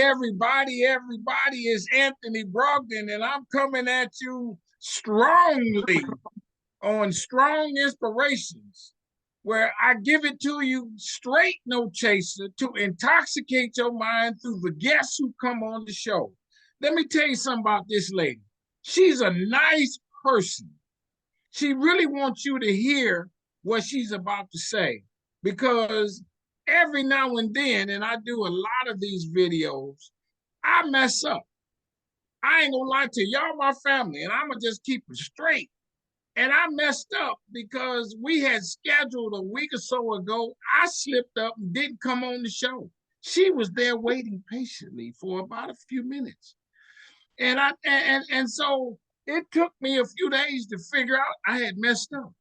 Everybody is Anthony Brogdon, and I'm coming at you strongly on Strong Inspirations, where I give it to you straight, no chaser, to intoxicate your mind through the guests who come on the show. Let me tell you something about this lady. She's a nice person. She really wants you to hear what she's about to say, because every now and then, and I do a lot of these videos, I mess up. I ain't gonna lie to you. Y'all my family, and I'm gonna just keep it straight. And I messed up because we had scheduled a week or so ago. I slipped up and didn't come on the show. She was there waiting patiently for about a few minutes. And so it took me a few days to figure out I had messed up.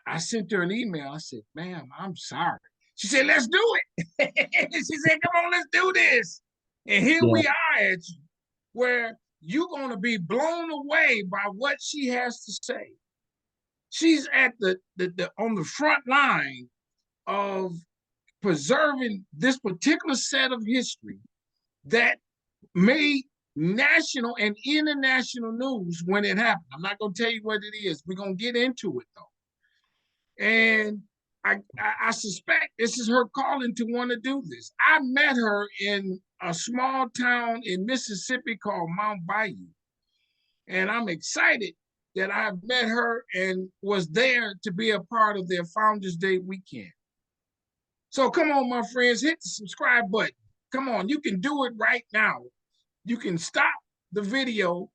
I sent her an email. I said, ma'am, I'm sorry. She said, let's do it. She said, come on, let's do this. And here we are at you, where you're going to be blown away by what she has to say. She's at the on the front line of preserving this particular set of history that made national and international news when it happened. I'm not going to tell you what it is. We're going to get into it, though. And I suspect this is her calling to want to do this. I met her in a small town in Mississippi called Mount Bayou. And I'm excited that I met her and was there to be a part of their Founders Day weekend. So come on, my friends, hit the subscribe button. Come on, you can do it right now. You can stop the video,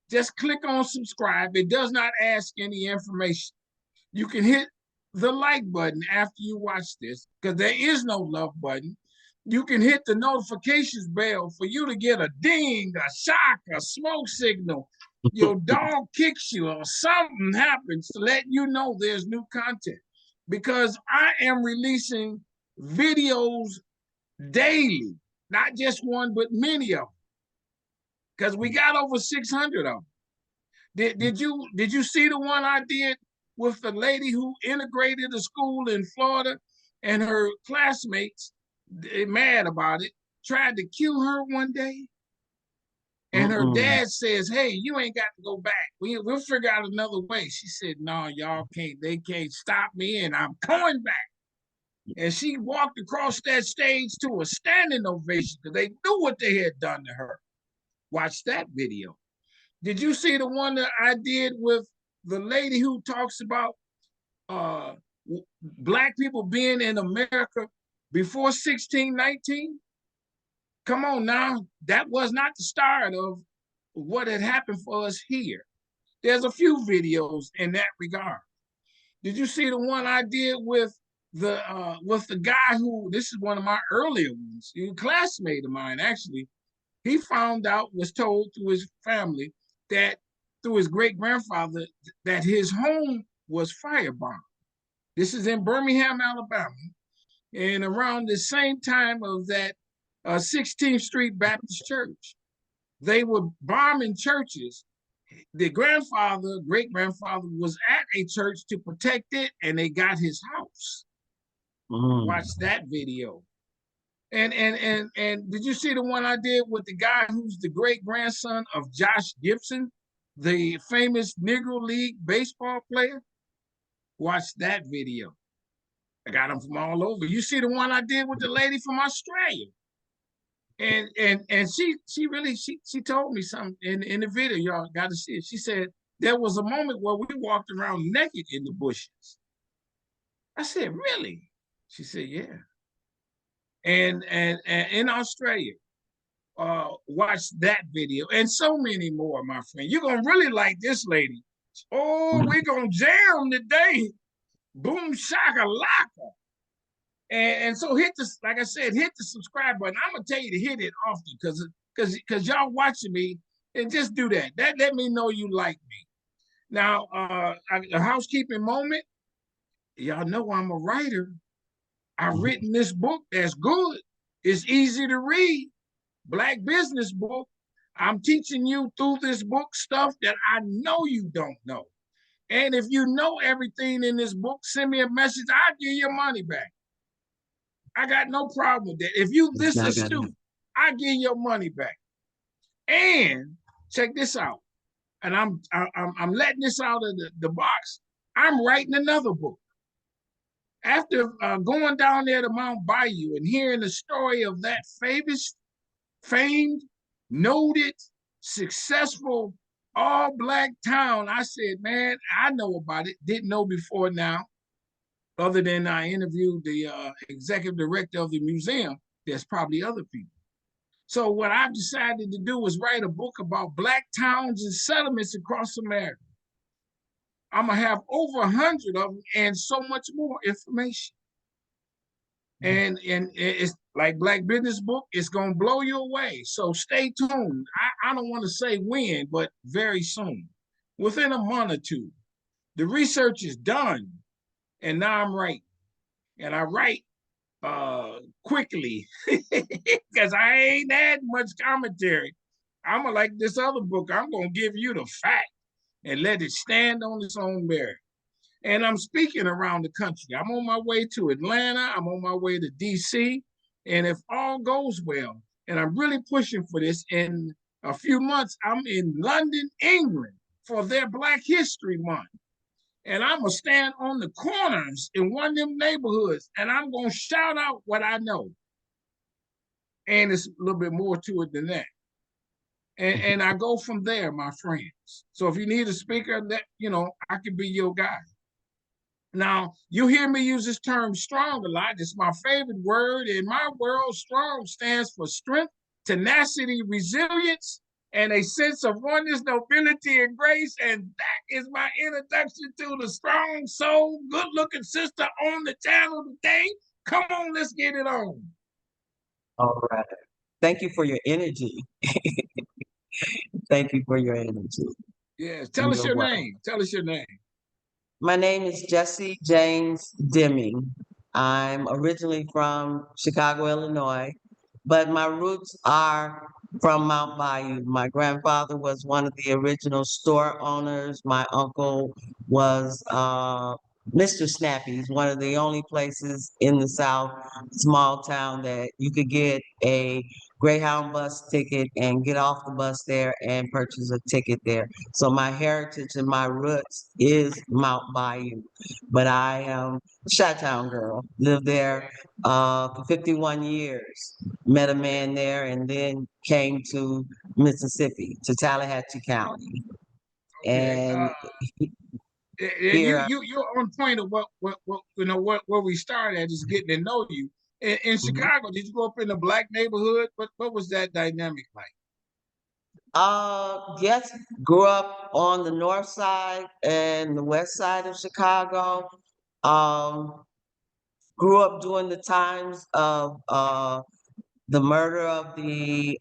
just click on subscribe. It does not ask any information. You can hit the like button after you watch this, because there is no love button. You can hit the notifications bell for you to get a ding, a shock, a smoke signal. Your dog kicks you or something happens to let you know there's new content, because I am releasing videos daily, not just one, but many of them, because we got over 600 of them. Did you see the one I did with the lady who integrated a school in Florida, and her classmates, mad about it, tried to kill her one day? And her dad says, hey, you ain't got to go back. We'll figure out another way. She said, no, y'all can't. They can't stop me, and I'm going back. And she walked across that stage to a standing ovation because they knew what they had done to her. Watch that video. Did you see the one that I did with the lady who talks about Black people being in America before 1619? Come on now, that was not the start of what had happened for us here. There's a few videos in that regard. Did you see the one I did with the guy who, this is one of my earlier ones, a classmate of mine actually. He found out, was told through his family, that through his great-grandfather, that his home was firebombed. This is in Birmingham, Alabama. And around the same time of that 16th Street Baptist Church, they were bombing churches. The great-grandfather was at a church to protect it, and they got his house. Watch that video. And did you see the one I did with the guy who's the great-grandson of Josh Gibson, the famous Negro League baseball player? Watch that video. I got them from all over. You see the one I did with the lady from Australia? And she told me something in the video. Y'all got to see it. She said there was a moment where we walked around naked in the bushes. I said, really? She said, yeah. And in Australia, watch that video and so many more, my friend. You're gonna really like this lady. Oh, we're gonna jam today. Boom shakalaka. And so hit this, like I said, hit the subscribe button. I'm gonna tell you to hit it often because y'all watching me, and just do that. That let me know you like me. Now, a housekeeping moment. Y'all know I'm a writer. I've written this book that's good. It's easy to read. Black business book. I'm teaching you through this book stuff that I know you don't know. And if you know everything in this book, send me a message. I'll give your money back. I got no problem with that. If you this astute, I give your money back. And check this out. And I'm letting this out of the box. I'm writing another book. After going down there to Mount Bayou and hearing the story of that famous, famed, noted, successful all black town, I said, man, I know about it. Didn't know before now, other than I interviewed the executive director of the museum. There's probably other people. So what I've decided to do was write a book about black towns and settlements across America. I'm gonna have over 100 of them and so much more information. And it's like Black Business Book. It's gonna blow you away. So stay tuned. I don't want to say when, but very soon, within a month or two. The research is done, and now I'm writing, and I write quickly because I ain't had much commentary. I'm gonna like this other book. I'm gonna give you the fact and let it stand on its own merit. And I'm speaking around the country. I'm on my way to Atlanta. I'm on my way to DC. And if all goes well, and I'm really pushing for this, in a few months, I'm in London, England for their Black History Month. And I'm going to stand on the corners in one of them neighborhoods and I'm going to shout out what I know. And it's a little bit more to it than that. And I go from there, my friends. So if you need a speaker, that I can be your guy. Now, you hear me use this term strong a lot. It's my favorite word. In my world, strong stands for strength, tenacity, resilience, and a sense of oneness, nobility, and grace. And that is my introduction to the strong soul, good looking sister on the channel today. Come on, let's get it on. All right. Thank you for your energy. Thank you for your energy. Yes. Tell us your name. Tell us your name. My name is Jesse James Deming. I'm originally from Chicago, Illinois, but my roots are from Mount Bayou. My grandfather was one of the original store owners. My uncle was Mr. Snappy's, one of the only places in the South, small town, that you could get a Greyhound bus ticket and get off the bus there and purchase a ticket there. So my heritage and my roots is Mount Bayou, but I am Chi-Town girl. Lived there for 51 years. Met a man there, and then came to Mississippi, to Tallahatchie County, Okay. and And here. you're on point of what where we started at is getting to know you. In Mhm. Chicago, did you grow up in a black neighborhood? What was that dynamic like? Yes, grew up on the north side and the west side of Chicago. Um, Grew up during the times of the murder of the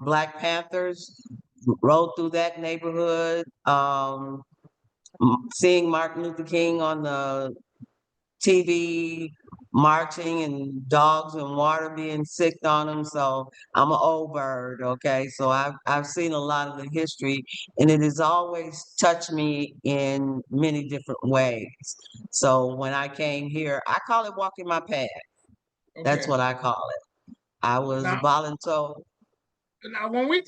Black Panthers. Rode through that neighborhood, seeing Martin Luther King on the TV marching and dogs and water being sicked on them. So I'm an old bird, okay? So I've seen a lot of the history, and it has always touched me in many different ways. So when I came here, I call it walking my path. That's Okay. what I call it. I was Now, voluntold. when we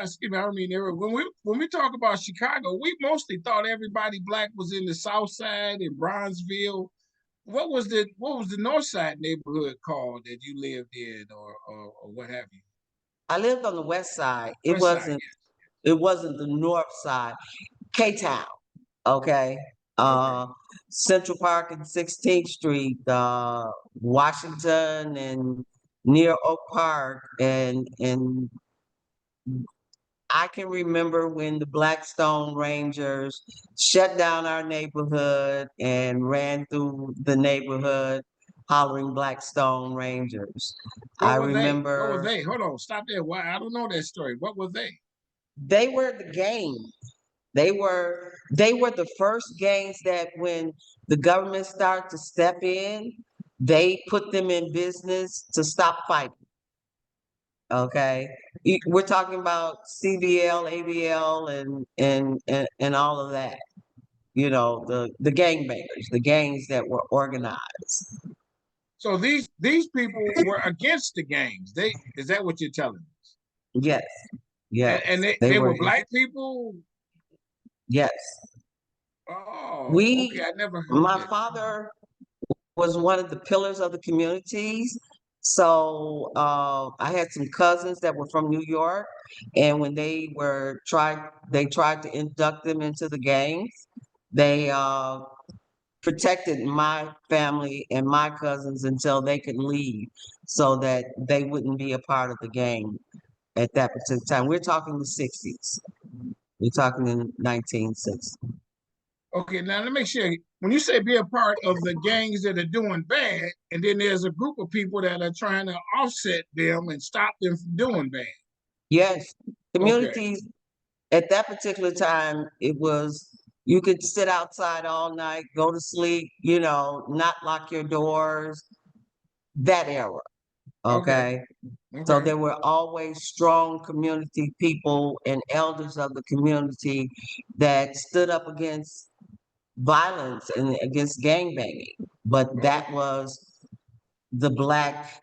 excuse me, I don't mean there. When we talk about Chicago, we mostly thought everybody black was in the South Side in Bronzeville. What was the North Side neighborhood called that you lived in, or what have you? I lived on the west side. It West Side, wasn't it wasn't the north side. K-Town. Okay. yeah. Okay. Uh, Central Park and 16th Street, Washington and near Oak Park. And I can remember when the Blackstone Rangers shut down our neighborhood and ran through the neighborhood hollering Blackstone Rangers. I What were they? What were remember they? Hold on, stop there. Why? I don't know that story. What were they? they were the game. They were the first gangs that when the government started to step in, they put them in business to stop fighting. Okay. We're talking about CBL, ABL, and all of that. The gangbangers, the gangs that were organized. So these people were against the gangs. Is that what you're telling us? Yes, yes, And they they were. were black people. Yes, Oh, okay. we. I never heard My that. father was one of the pillars of the communities. So I had some cousins that were from New York, and when they tried to induct them into the gangs. They protected my family and my cousins until they could leave, so that they wouldn't be a part of the gang at that particular time. We're talking the '60s. We're talking in 1960. Okay, now let me make sure. When you say be a part of the gangs that are doing bad, and then there's a group of people that are trying to offset them and stop them from doing bad. Yes, Okay, communities at that particular time, it was you could sit outside all night, go to sleep, not lock your doors, that era. okay, Okay. So okay, there were always strong community people and elders of the community that stood up against violence and against gangbanging. But that okay. was the black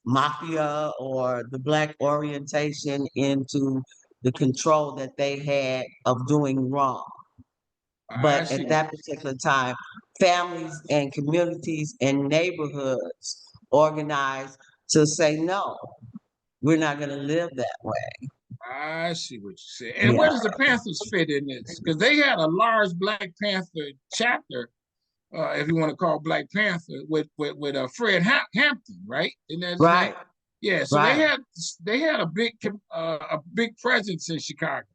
mafia or the black orientation into the control that they had of doing wrong. I But see at what that you're saying. particular time, families and communities and neighborhoods organized to say, no, we're not going to live that way. I see what you're saying. And where Yeah. does the Panthers fit in this? Because they had a large Black Panther chapter, if you want to call Black Panther, with Fred Hampton, right? Isn't that his name? Right. Yeah. So Right. they had a big presence in Chicago.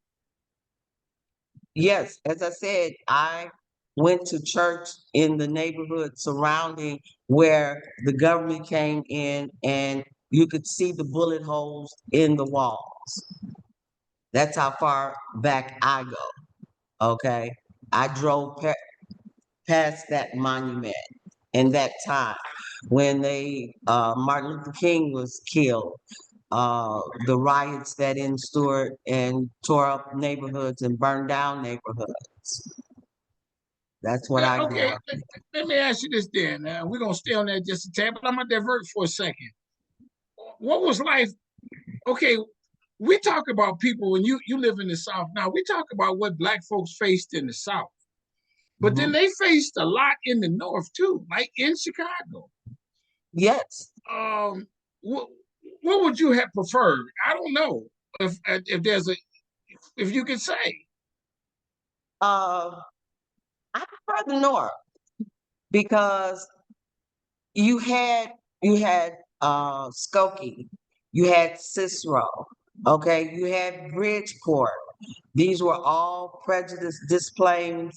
Yes. As I said, I went to church in the neighborhood surrounding where the government came in, and you could see the bullet holes in the walls. That's how far back I go. Okay. I drove past that monument in that time when Martin Luther King was killed, the riots that ensued and tore up neighborhoods and burned down neighborhoods. That's what I grew Okay, up. let me ask you this then. We're gonna stay on that just a tad, but I'm gonna divert for a second. What was life? Okay, we talk about people when you live in the South now. We talk about what Black folks faced in the South, but then Mhm. they faced a lot in the North too, like in Chicago. Yes. Um, what what would you have preferred? I don't know if there's a if you could say. Uh, I prefer the North because you had you had Skokie, you had Cicero, okay, you had Bridgeport. These were all prejudice displays.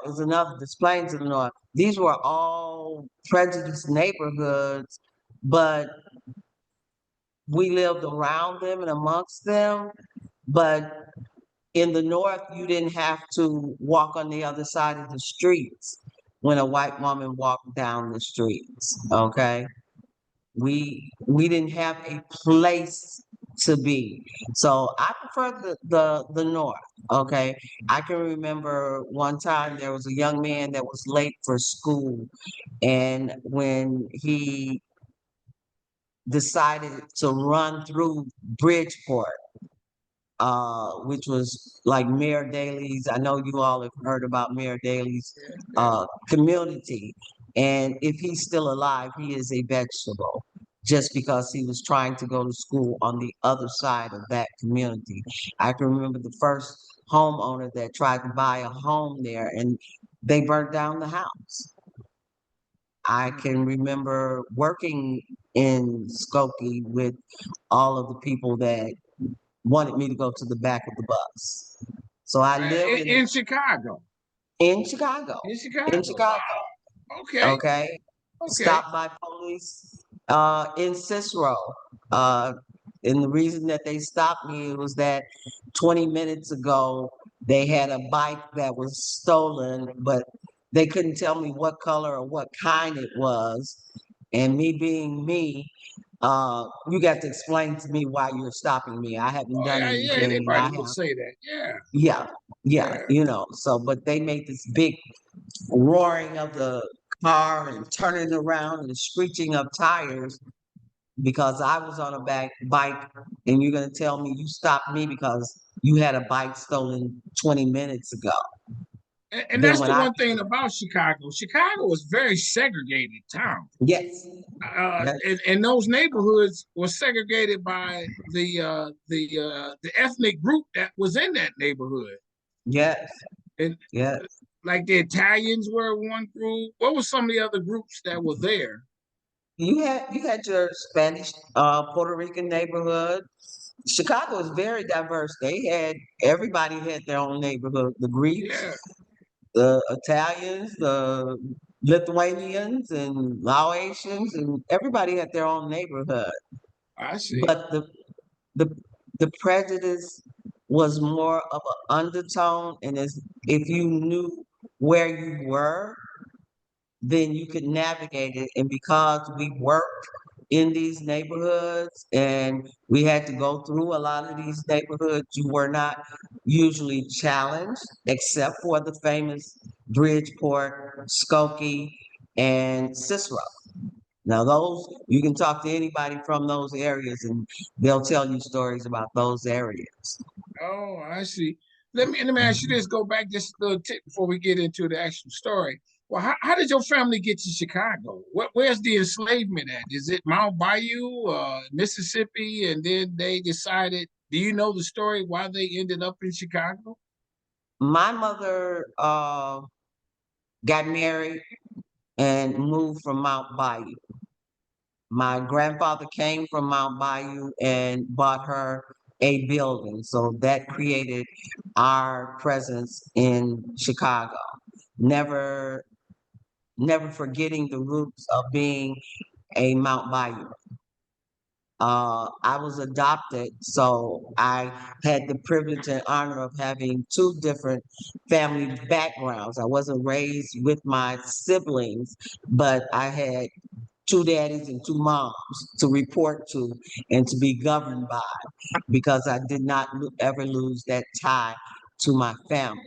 Is another displays in the North. These were all prejudiced neighborhoods, but we lived around them and amongst them. But in the North, you didn't have to walk on the other side of the streets when a white woman walked down the streets. Okay, we didn't have a place to be. So I prefer the North. Okay, I can remember one time there was a young man that was late for school, and when he decided to run through Bridgeport, which was like Mayor Daley's. I know you all have heard about Mayor Daley's Yeah, yeah. community. And if he's still alive, he is a vegetable just because he was trying to go to school on the other side of that community. I can remember the first homeowner that tried to buy a home there, and they burnt down the house. I can remember working in Skokie with all of the people that wanted me to go to the back of the bus. So I lived In Chicago. in Chicago, In in Chicago. Chicago, Wow. Okay. okay? Okay. Stopped by police in Cicero. Uh, and the reason that they stopped me was that 20 minutes ago, they had a bike that was stolen, but they couldn't tell me what color or what kind it was. And me being me, you got to explain to me why you're stopping me. I haven't Oh done yeah, yeah. anything, and I Anybody would have, say that. Yeah. yeah, yeah, Yeah. so, but they made this big roaring of the car and turning around and screeching of tires because I was on a bike, and you're gonna tell me you stopped me because you had a bike stolen 20 minutes ago. And Then that's when the I, one thing about Chicago. Chicago is very segregated town. yes, yes, And those neighborhoods were segregated by the ethnic group that was in that neighborhood. yes, And yes. like the Italians were one group. What were some of the other groups that were there? You had your Spanish, Puerto Rican neighborhood. Chicago is very diverse. Everybody had their own neighborhood. The Greeks, Yeah, the Italians, the Lithuanians, and Laotians, and everybody had their own neighborhood. I see. But the the prejudice was more of an undertone, and if you knew where you were, then you could navigate it. And because we worked in these neighborhoods and we had to go through a lot of these neighborhoods, you were not usually challenged, except for the famous Bridgeport, Skokie, and Cicero. Now, those, you can talk to anybody from those areas and they'll tell you stories about those areas. Oh, I see. Let me ask you this. Go back just a little tip before we get into the actual story. Well, how did your family get to Chicago? Where's the enslavement at? Is it Mount Bayou, Mississippi, and then they decided? Do you know the story why they ended up in Chicago? My mother got married and moved from Mount Bayou. My grandfather came from Mount Bayou and bought her a building. So that created our presence in Chicago. Never, never forgetting the roots of being a Mount Bayou. I was adopted, so I had the privilege and honor of having two different family backgrounds. I wasn't raised with my siblings, but I had two daddies and two moms to report to and to be governed by because I did not ever lose that tie to my family.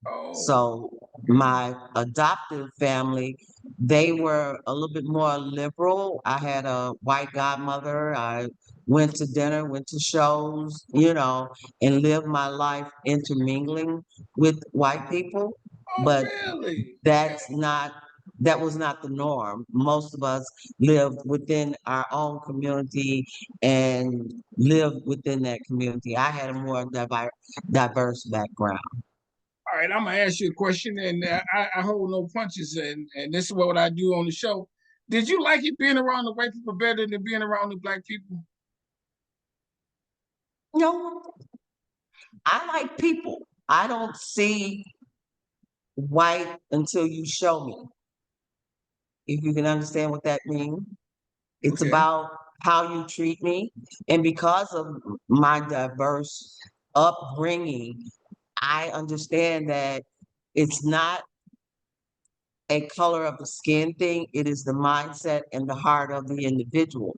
Oh, So okay. my adoptive family, they were a little bit more liberal. I had a white godmother. I went to dinner, went to shows, and lived my life intermingling with white people. Oh, But really? that's not that was not the norm. Most of us lived within our own community and lived within that community. I had a more diverse background. All right, I'm gonna ask you a question, and I hold no punches, and this is what I do on the show. Did you like it being around the white people better than being around the black people? No, I like people. I don't see white until you show me, if you can understand what that means. It's Okay. about how you treat me. And because of my diverse upbringing, I understand that it's not a color of the skin thing, it is the mindset and the heart of the individual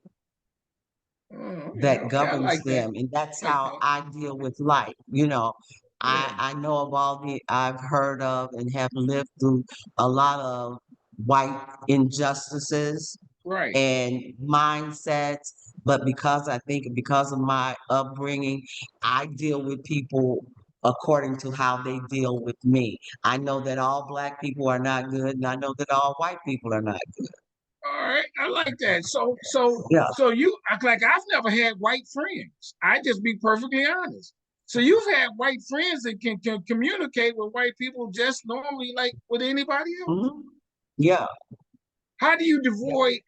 Oh, okay, that okay, I governs like that. them. And that's I like how that. I deal with life. I, Yeah, I know of I've heard of and have lived through a lot of white injustices right. and mindsets. But because of my upbringing, I deal with people according to how they deal with me. I know that all black people are not good, and I know that all white people are not good. All right, I like that. So Yeah. so you act like I've never had white friends. I just be perfectly honest. So you've had white friends that can communicate with white people just normally like with anybody else. Hmm. Yeah. How do you avoid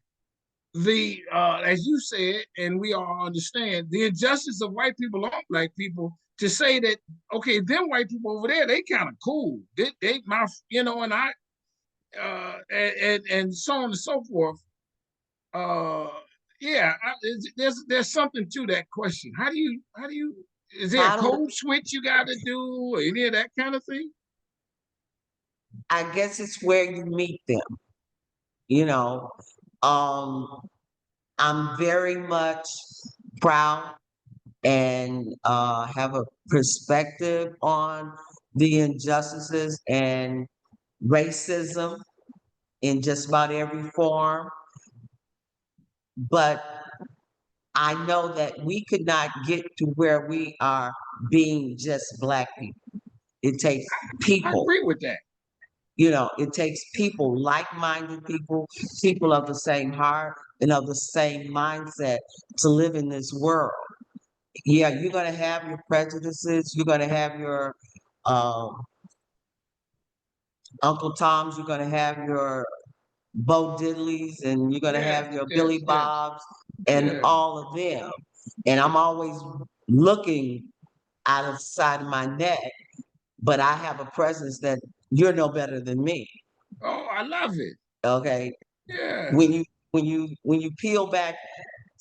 the as you said, and we all understand the injustice of white people on black people to say that okay, them white people over there, they kind of cool. They my and I and so on and so forth. Uh, yeah, there's something to that question. How do you is there a How do code switch you got to do or any of that kind of thing? I guess it's where you meet them, you know. Um, I'm very much proud and have a perspective on the injustices and racism in just about every form, but I know that we could not get to where we are being just Black people. It takes I people, agree with that. it takes people, like-minded people, people of the same heart and of the same mindset to live in this world. Yeah, you're gonna have your prejudices, you're gonna have your um, Uncle Toms, you're gonna have your Bo Diddleys, and you're gonna Yes, have your Billy yes, yes, Bobs and yeah. all of them. And I'm always looking out of the side of my neck, but I have a presence that you're no better than me. Oh, I love it. Okay. Yeah, When you peel back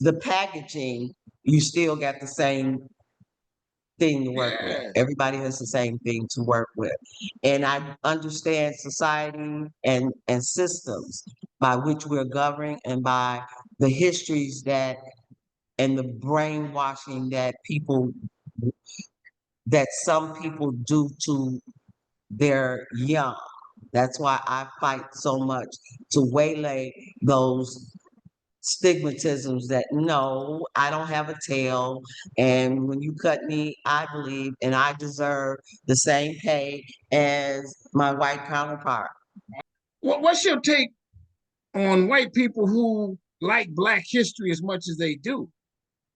the packaging, you still got the same thing to work with. yeah. Everybody has the same thing to work with. And I understand society and systems by which we're governed and by the histories that and the brainwashing that some people do to their young. That's why I fight so much to waylay those stigmatisms that no, I don't have a tail. And when you cut me, I believe, and I deserve the same pay as my white counterpart. What's your take on white people who like Black history as much as they do?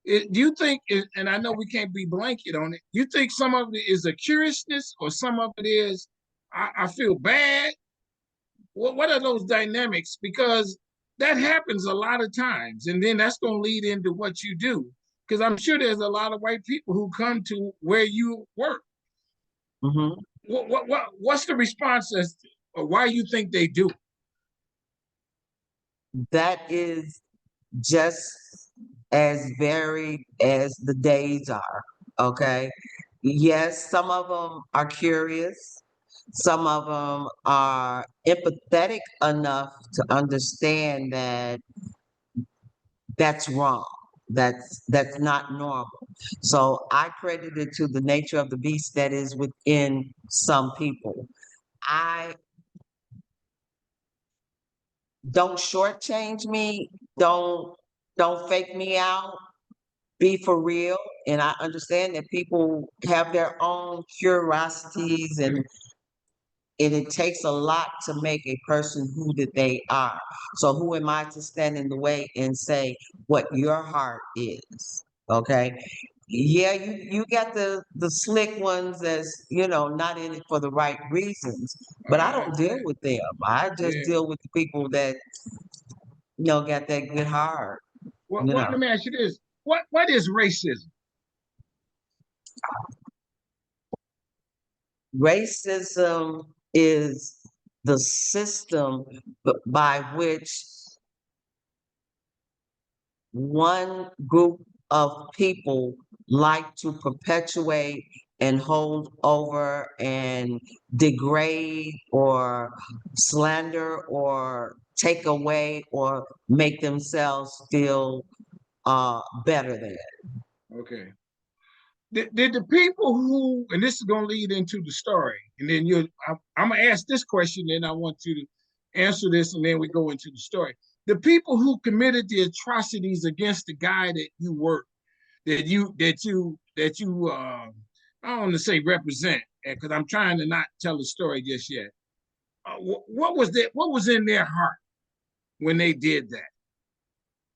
Do you think, and I know we can't be blanket on it, you think some of it is a curiousness or some of it is, I feel bad? What are those dynamics? Because that happens a lot of times. And then that's going to lead into what you do. Because I'm sure there's a lot of white people who come to where you work. Mhm. What's the response as to, or why you think they do? That is just as varied as the days are. Okay. Yes, some of them are curious. Some of them are empathetic enough to understand that that's wrong. That's not normal. So I credit it to the nature of the beast that is within some people. I don't shortchange me. Don't fake me out. Be for real. And I understand that people have their own curiosities and it takes a lot to make a person who that they are. So who am I to stand in the way and say what your heart is? Okay. Yeah, you got the slick ones that's, not in it for the right reasons, but I don't deal Yeah, with them. I just yeah. deal with the people that, got that good heart, you know. Let me ask you this. What is racism? Racism is the system by which one group of people like to perpetuate and hold over and degrade or slander or take away or make themselves feel better than. Okay. Did the people who, and this is going to lead into the story, and then I'm going to ask this question, then I want you to answer this, and then we go into the story. The people who committed the atrocities against the guy that you work, I don't want to say represent, because I'm trying to not tell the story just yet. What was that? What was in their heart when they did that?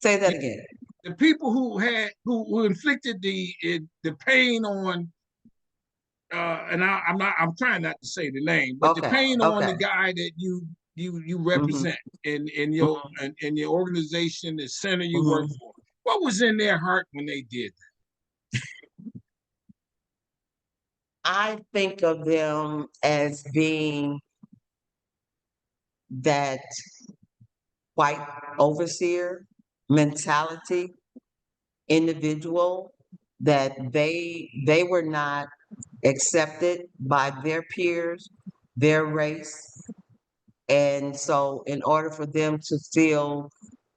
Say that again. The people who inflicted the pain on I'm trying not to say the name, but the Okay, pain on okay. the guy that you Hmm. represent in your organization, the center you work Hmm. for. What was in their heart when they did I think of them as being that white overseer mentality individual that they were not accepted by their peers, their race, and so in order for them to feel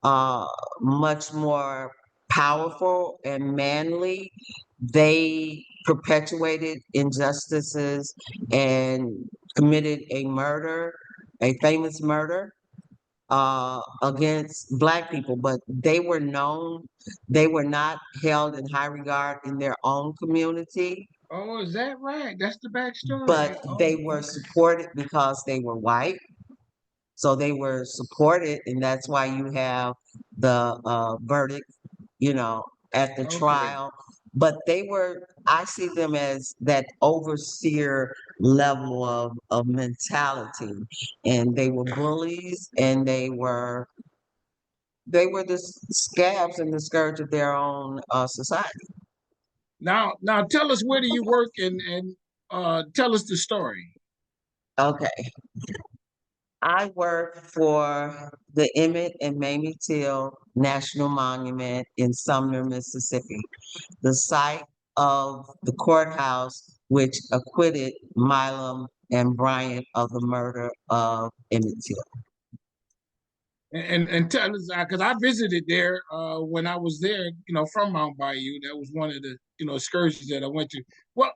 uh, much more powerful and manly, they perpetuated injustices and committed a murder, a famous murder, against Black people, but they were known, they were not held in high regard in their own community, Oh, is that right? That's the backstory. but Oh, they were okay. supported because they were white. So they were supported, and that's why you have the verdict, you know, at the Okay. trial. But they were, I see them as that overseer level of mentality. And they were bullies, and they were the scabs and the scourge of their own society. Now tell us, where do you work, and tell us the story. Okay. I work for the Emmett and Mamie Till National Monument in Sumner, Mississippi, the site of the courthouse which acquitted Milam and Bryant of the murder of Emmett Till. And tell us, because I visited there when I was there, from Mount Bayou. That was one of the excursions that I went to.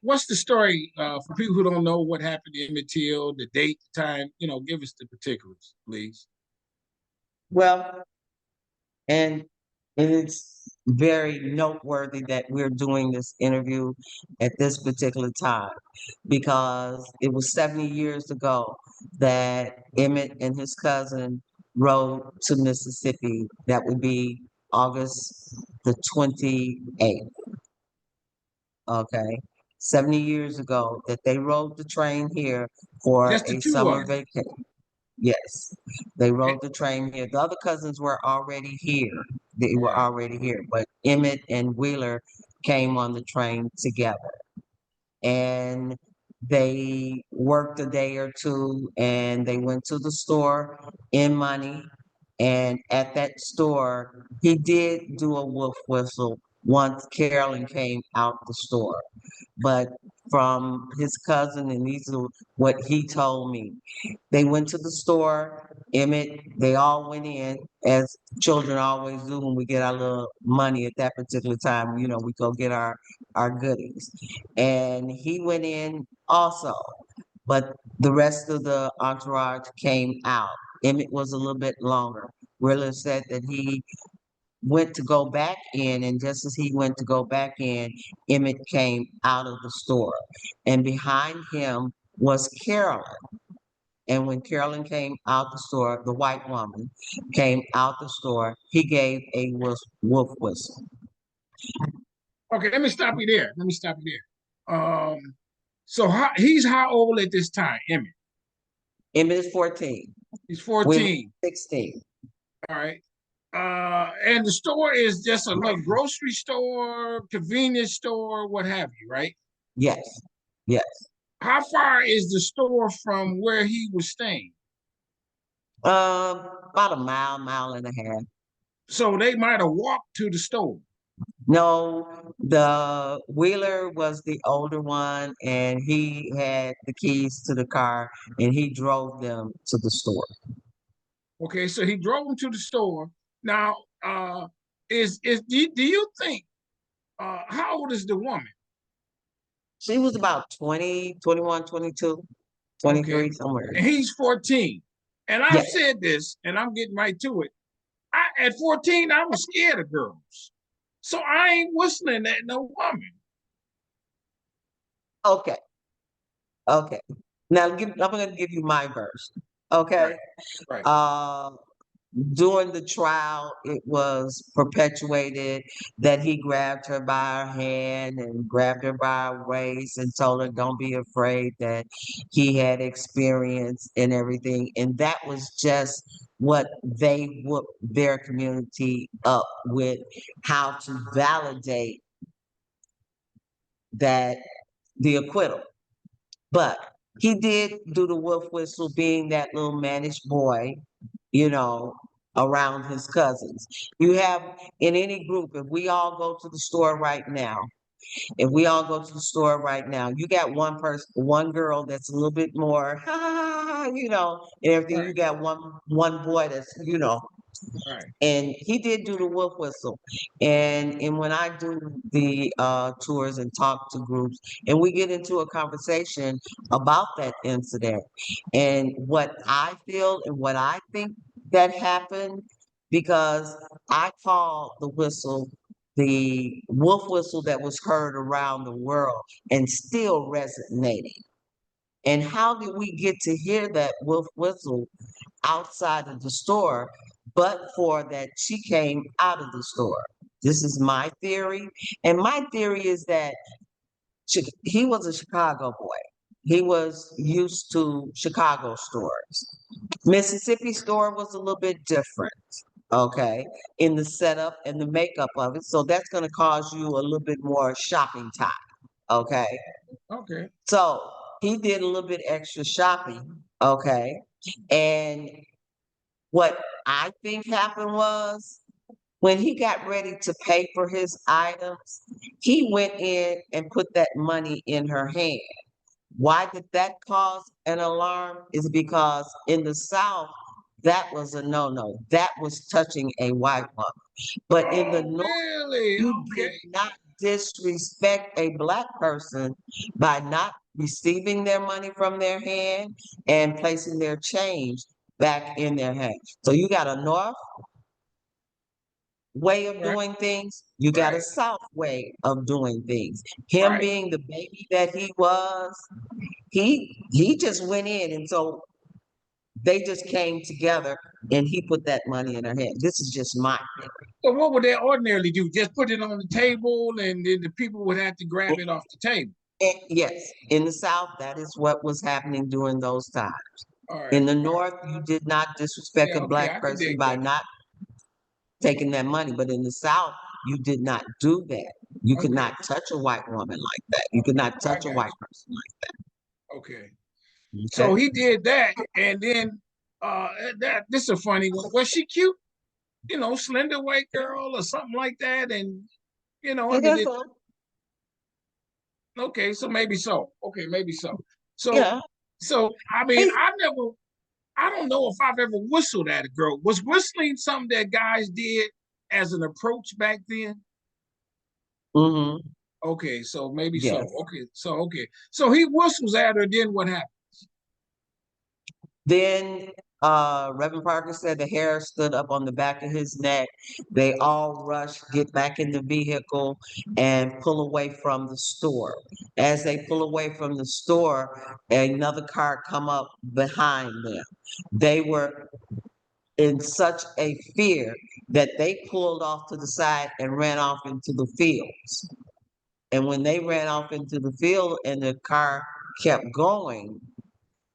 What's the story for people who don't know what happened to Emmett Till, the date, the time? Give us the particulars, please. Well, and it's very noteworthy that we're doing this interview at this particular time because it was 70 years ago that Emmett and his cousin rode to Mississippi. That would be August the 28th. Okay. 70 years ago that they rode the train here for Just the a two of summer them. vacation. Yes, they Eh, rode the train here. The other cousins were already here. They were Right. already here, but Emmett and Wheeler came on the train together. And they worked a day or two and they went to the store in money. And at that store, he did do a wolf whistle once Carolyn came out the store. But from his cousin, and these are what he told me. They went to the store, Emmett, they all went in, as children always do when we get our little money at that particular time, we go get our goodies. And he went in also, but the rest of the entourage came out. Emmett was a little bit longer. Wheeler said that he went to go back in, and just as he went to go back in, Emmett came out of the store. And behind him was Carolyn. And when Carolyn came out the store, the white woman came out the store, he gave a wolf whistle. Okay, let me stop you there. Let me stop you there. So he's how old at this time, Emmett? Emmett is 14. He's Wheeler 14. 16. All right. And the store is just a little grocery store, convenience store, what have you, right? Yes. Yes. How far is the store from where he was staying? About a mile, mile and a half. So they might have walked to the store. No, the Wheeler was the older one, and he had the keys to the car, and he drove them to the store. Okay, so he drove them to the store. Now, do you think how old is the woman? She was about 20, 21, 22, Okay, 23, somewhere. and he's 14. And I've Yes. said this, and I'm getting right to it. At 14, I was scared of girls. So I ain't whistling at no woman. Okay. Okay. Now I'm going to give you my verse. Right, Okay. right. Uh, During the trial, it was perpetuated that he grabbed her by her hand and grabbed her by her waist and told her, "Don't be afraid," that he had experience and everything. And that was just what they whooped their community up with, how to validate that the acquittal. But he did do the wolf whistle, being that little mannish boy, you know, around his cousins. You have in any group, if we all go to the store right now, if we all go to the store right now, you got one person, one girl that's a little bit more, and everything. You Right, got one boy that's, right. and he did do the wolf whistle. And when I do the tours and talk to groups, and we get into a conversation about that incident and what I feel and what I think that happened because I called the whistle the wolf whistle that was heard around the world and still resonating. And how did we get to hear that wolf whistle outside of the store, but for that she came out of the store? This is my theory. And my theory is that he was a Chicago boy. He was used to Chicago stores. Mississippi store was a little bit different, okay, in the setup and the makeup of it. So that's going to cause you a little bit more shopping time, okay? Okay. So he did a little bit extra shopping, okay? And what I think happened was when he got ready to pay for his items, he went in and put that money in her hand. Why did that cause an alarm? Is because in the South, that was a no-no. That was touching a white woman. But in the Oh, North, really? you did Okay. not disrespect a black person by not receiving their money from their hand and placing their change back in their hand. So you got a North way of Right. doing things, you got a Right. South way of doing things. Him Right. being the baby that he was, he just went in, and so they just came together and he put that money in her hand. This is just my So what would they ordinarily do? Just put it on the table, and then the people would have to grab theory. it off the table. Yes, in the South, that is what was happening during those times. All right. In the All right. North, you did not disrespect Yeah. a Okay. black I could person dig by that. not taking that money. But in the South, you did not do that. You could Okay. not touch a white woman like that. You could not I touch a got white person you. Okay. like that. So Okay. he did that, and then that this is a funny one. Was she cute? You know, slender white girl or something like that, and I It mean, is a, okay, so maybe so. Okay, maybe so. So, yeah. so I mean, He, I don't know if I've ever whistled at a girl. Was whistling something that guys did as an approach back then? hmm Okay, so maybe so. yes. So he whistles at her. Then what happened? Then Reverend Parker said the hair stood up on the back of his neck. They all rushed, get back in the vehicle, and pull away from the store. As they pull away from the store, another car come up behind them. They were in such a fear that they pulled off to the side and ran off into the fields. And when they ran off into the field and the car kept going,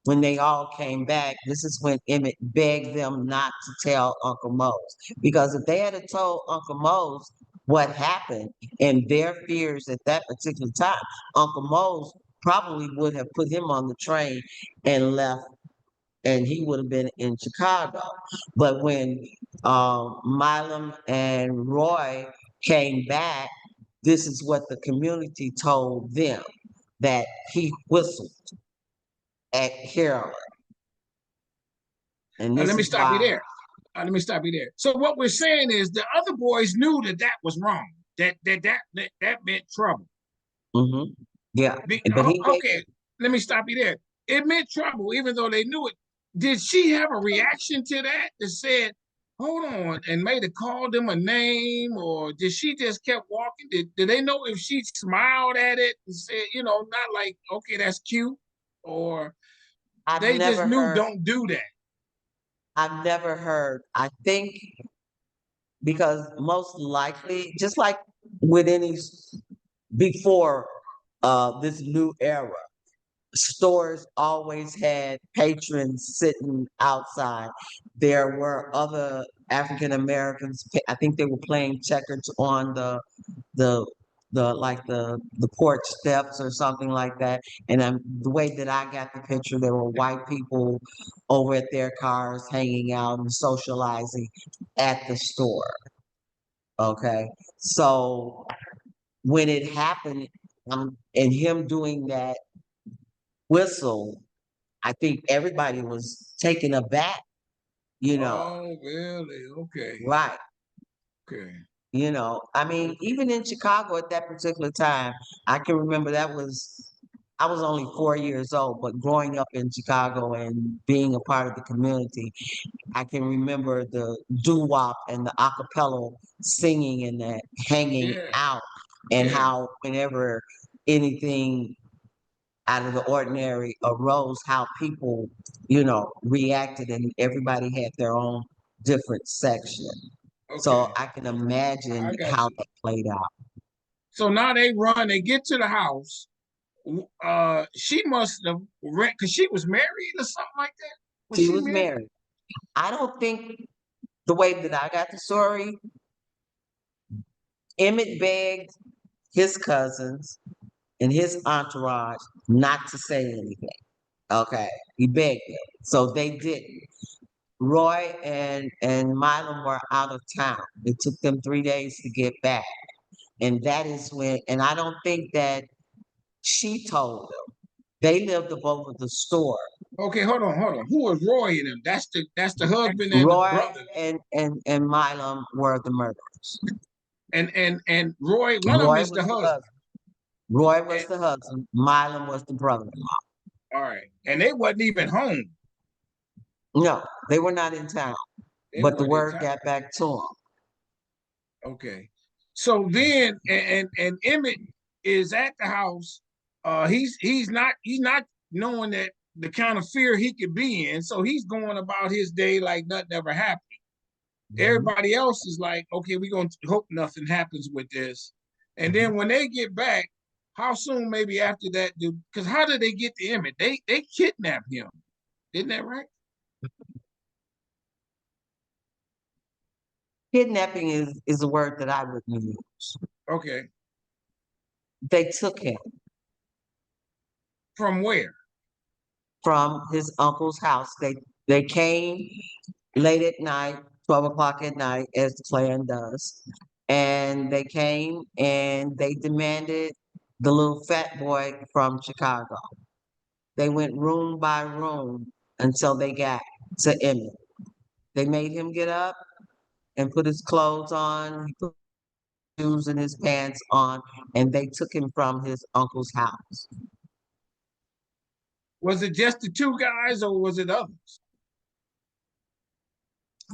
when they all came back, this is when Emmett begged them not to tell Uncle Mose. Because if they had told Uncle Mose what happened and their fears at that particular time, Uncle Mose probably would have put him on the train and left, and he would have been in Chicago. But when Milam and Roy came back, this is what the community told them, that he whistled at Carolyn. And Let this me is stop you why. there. Let me stop you there. So what we're saying is the other boys knew that that was wrong. That meant trouble. Mhm. Yeah, but he made Okay, let me stop you there. It meant trouble, even though they knew it. Did she have a reaction to that that said, "Hold on," and made have called them a name, or did she just kept walking? Did they know if she smiled at it and said, not like, "Okay, that's cute," or I've they just never knew, heard "Don't do that." I've never heard. I think because most likely, just like with before this new era, stores always had patrons sitting outside. There were other African Americans. I think they were playing checkers on the the porch steps or something like that. And the way that I got the picture, there were white people over at their cars hanging out and socializing at the store. Okay, so when it happened, and him doing that whistle, I think everybody was taken aback, you know. Oh, really? Okay, Right. okay. I mean, even in Chicago at that particular time, I can remember that was I was only 4 years old, but growing up in Chicago and being a part of the community, I can remember the doo-wop and the a cappella singing and that hanging Yeah, out, and yeah. how whenever anything out of the ordinary arose, how people, reacted, and everybody had their own different section. So Okay, I can imagine I got how you. that played out. So now they run, they get to the house. She must have rent because she was married or something like that. Was She she was married? married. I don't think the way that I got the story, Emmett begged his cousins and his entourage not to say anything. Okay. He begged them. So they didn't. Roy and Milo were out of town. It took them 3 days to get back. And that is when, and I don't think that she told them. They lived above the store. Okay, hold on. Who was Roy and them? That's the husband and the Roy brother. and Milo were the murderers. And Roy, one of them Roy is the was the husband. husband. Roy And, was the husband. Milo was the brother. all right, and they wasn't even home. No, they were not in town, They but the weren't in word town. got back to them. Okay, so then and Emmett is at the house. He's not knowing that the kind of fear he could be in. So he's going about his day like nothing ever happened. Mhm. Everybody else is like, okay, we're gonna hope nothing happens with this. And Mhm. then when they get back, how soon maybe after that do because how did they get to Emmett? They kidnapped him, isn't that right? Kidnapping is a word that I wouldn't use. Okay. They took him From where? from his uncle's house. They came late at night, 12 o'clock at night, as the clan does. And they came and they demanded the little fat boy from Chicago. They went room by room until they got to Emmett. They made him get up and put his clothes on, he put his shoes and his pants on, and they took him from his uncle's house. Was it just the two guys or was it others?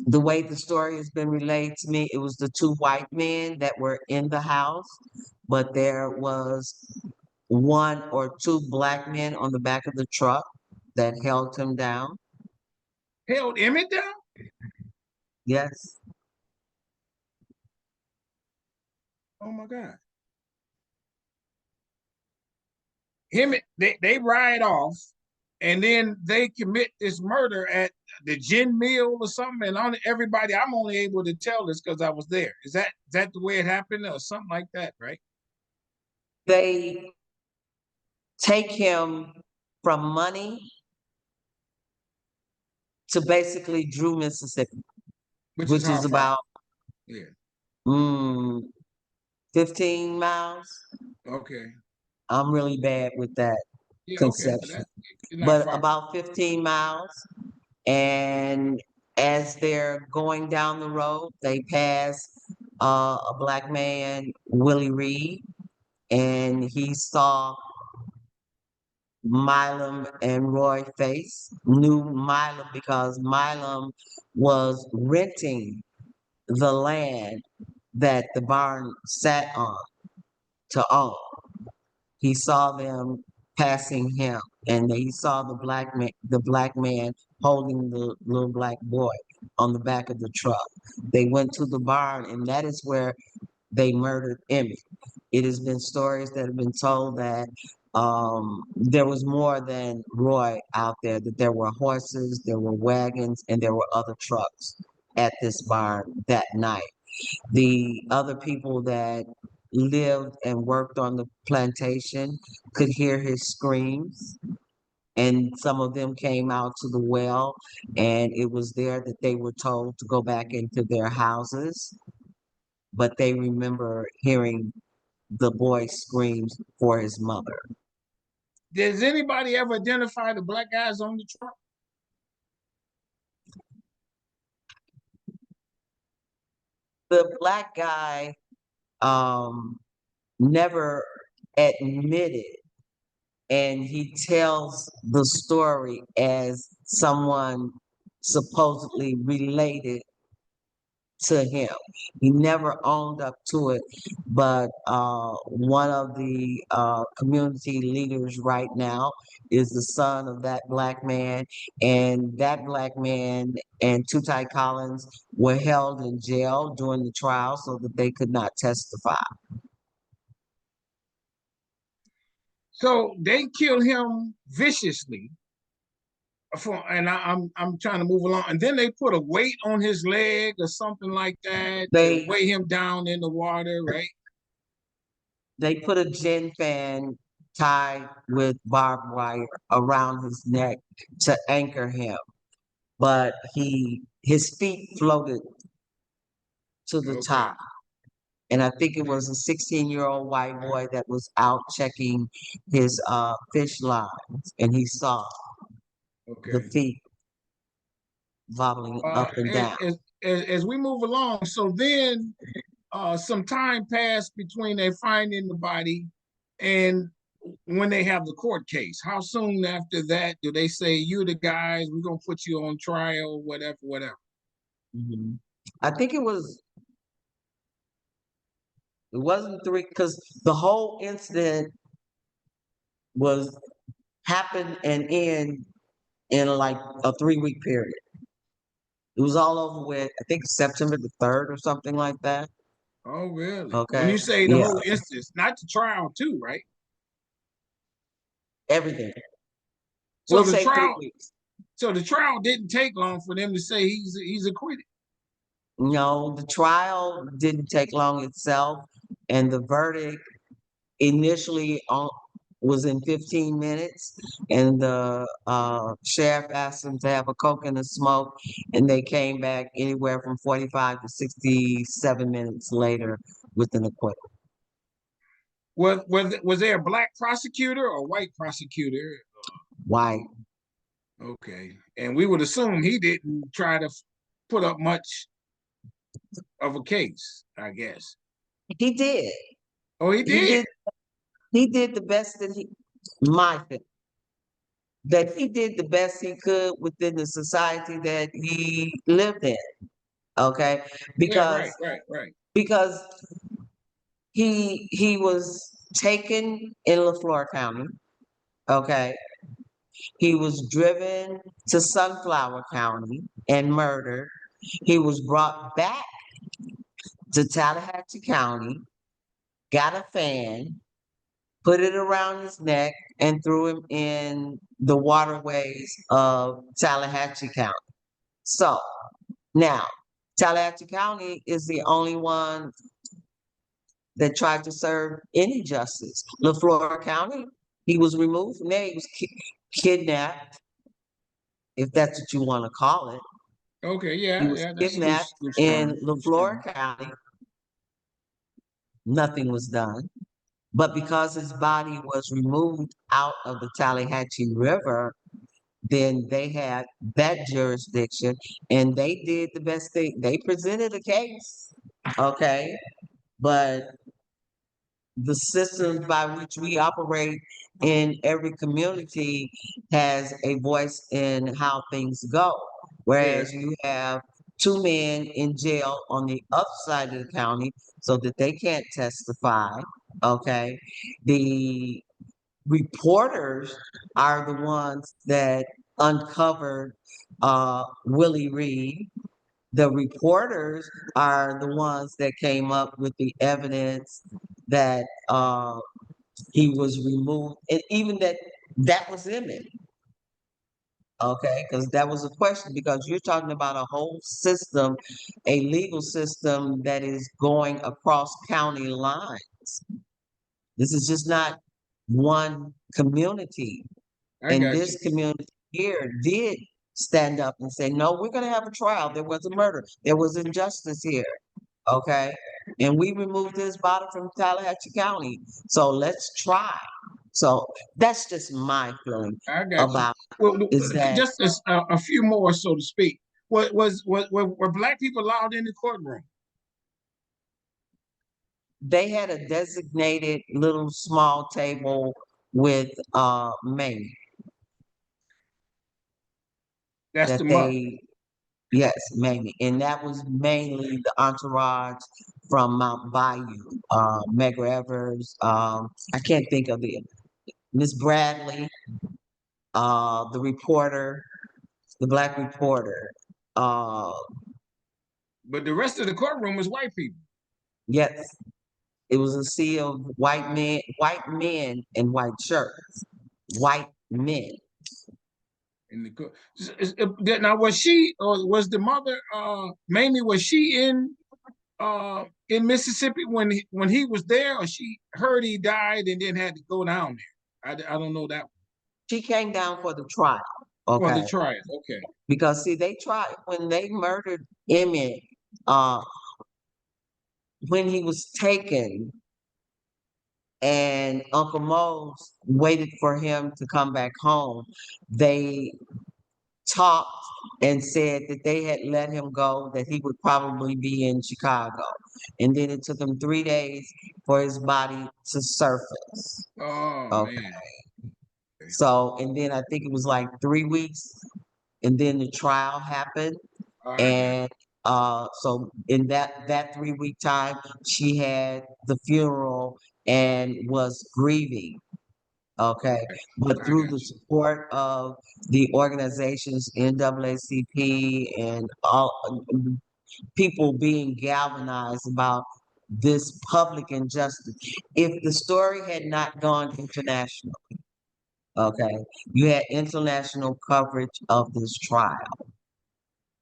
The way the story has been relayed to me, it was the two white men that were in the house, but there was one or two black men on the back of the truck that held him down. Held Emmett down? Yes. Oh my God. Him they ride off and then they commit this murder at the gin mill or something. And on everybody, I'm only able to tell this because I was there. Is that the way it happened or something like that, right? They take him from Money to basically Drew, Mississippi, Which is which how is far? about Yeah. mm, 15 miles. Okay. I'm really bad with that Yeah. Okay. So conception, that it's not but far. about 15 miles. And as they're going down the road, they pass a black man, Willie Reed, and he saw Milam and Roy Face, knew Milam because Milam was renting the land that the barn sat on to own. He saw them passing him, and he saw the black man holding the little black boy on the back of the truck. They went to the barn, and that is where they murdered Emmett. It has been stories that have been told that there was more than Roy out there, that there were horses, there were wagons, and there were other trucks at this barn that night. The other people that lived and worked on the plantation could hear his screams, and some of them came out to the well, and it was there that they were told to go back into their houses, but they remember hearing the boy screams for his mother. Does anybody ever identify the black guys on the truck? The black guy um, never admitted and he tells the story as someone supposedly related to him. He never owned up to it, but one of the community leaders right now is the son of that black man, and that black man and Tutai Collins were held in jail during the trial so that they could not testify. So they kill him viciously. And I'm trying to move along, and then they put a weight on his leg or something like that to They weigh him down in the water, right? they put a gin fan tied with barbed wire around his neck to anchor him, but his feet floated to the Okay, top. And I think it was a 16-year-old white boy that was out checking his fish lines, and he saw the okay. feet wobbling up and As, down. as we move along, so then some time passed between they finding the body and when they have the court case. How soon after that do they say, "You the guys, we're gonna put you on trial," whatever, whatever? Mhm. I think it wasn't three, because the whole incident was happened and in like a 3-week period. It was all over with, I think September the 3rd or something like that. Oh, really? When Okay. you say the Yeah. whole instance, not the trial too, right? Everything. So We'll the say three trial, weeks. so the trial didn't take long for them to say he's acquitted. No, the trial didn't take long itself, and the verdict initially was in 15 minutes, and the sheriff asked them to have a coke and a smoke, and they came back anywhere from 45 to 67 minutes later with an acquittal. Was there a black prosecutor or white prosecutor? Why? Okay, and we would assume he didn't try to put up much of a case, I guess. He did. Oh, he He did. did. He did the best my thing, that he did the best he could within the society that he lived in. Okay, Yeah, because right, right, right. because he was taken in LaFleur County. Okay, he was driven to Sunflower County and murdered. He was brought back to Tallahatchie County, got a fan, put it around his neck, and threw him in the waterways of Tallahatchie County. So now, Tallahatchie County is the only one that tried to serve any justice. LaFleur County, he was removed from there. He was kidnapped, if that's what you want to call it. Okay, He yeah, was yeah. That's kidnapped too in strong. Too LaFleur strong. County. Nothing was done. But because his body was removed out of the Tallahatchie River, then they had that jurisdiction, and they did the best thing. They presented a case, okay? But the systems by which we operate in every community has a voice in how things go. Yeah. Whereas you have two men in jail on the other side of the county so that they can't testify. Okay. The reporters are the ones that uncovered Willie Reed. The reporters are the ones that came up with the evidence that he was removed, and even that was Emmett. Okay, because that was a question, because you're talking about a whole system, a legal system that is going across county lines. This is just not one community. I And got you. this community here did stand up and say, no, we're going to have a trial. There was a murder. There was injustice here. Okay. And we removed this body from Tallahatchie County. So let's try. So that's just my feeling I got you. about Well, is that just a few more, so to speak. Were black people allowed in the courtroom? they had a designated little small table with Mamie That's the that mother. they yes, Mamie. And that was mainly the entourage from Mount Bayou. Medgar Evers, I can't think of it. Miss Bradley, the reporter, the black reporter. Uh But the rest of the courtroom is white people yes, it was a sea of white men in white shirts. White men. in the court. Now, was she or was the mother, Mamie? Was she in Mississippi when he was there, or she heard he died and then had to go down there? I don't know that She came down for the trial. for the Okay. trial. Okay, Because see, they tried when they murdered Emmett, uh, when he was taken and Uncle Mose waited for him to come back home, they talked and said that they had let him go, that he would probably be in Chicago. And then it took him 3 days for his body to surface. oh Okay. man. Okay. So, and then I think it was like 3 weeks, and then the trial happened. All right, I got it. And so in that 3 week time, she had the funeral and was grieving. Okay, but I through got the you. support of the organizations NAACP and all people being galvanized about this public injustice, if the story had not gone international, okay, you had international coverage of this trial.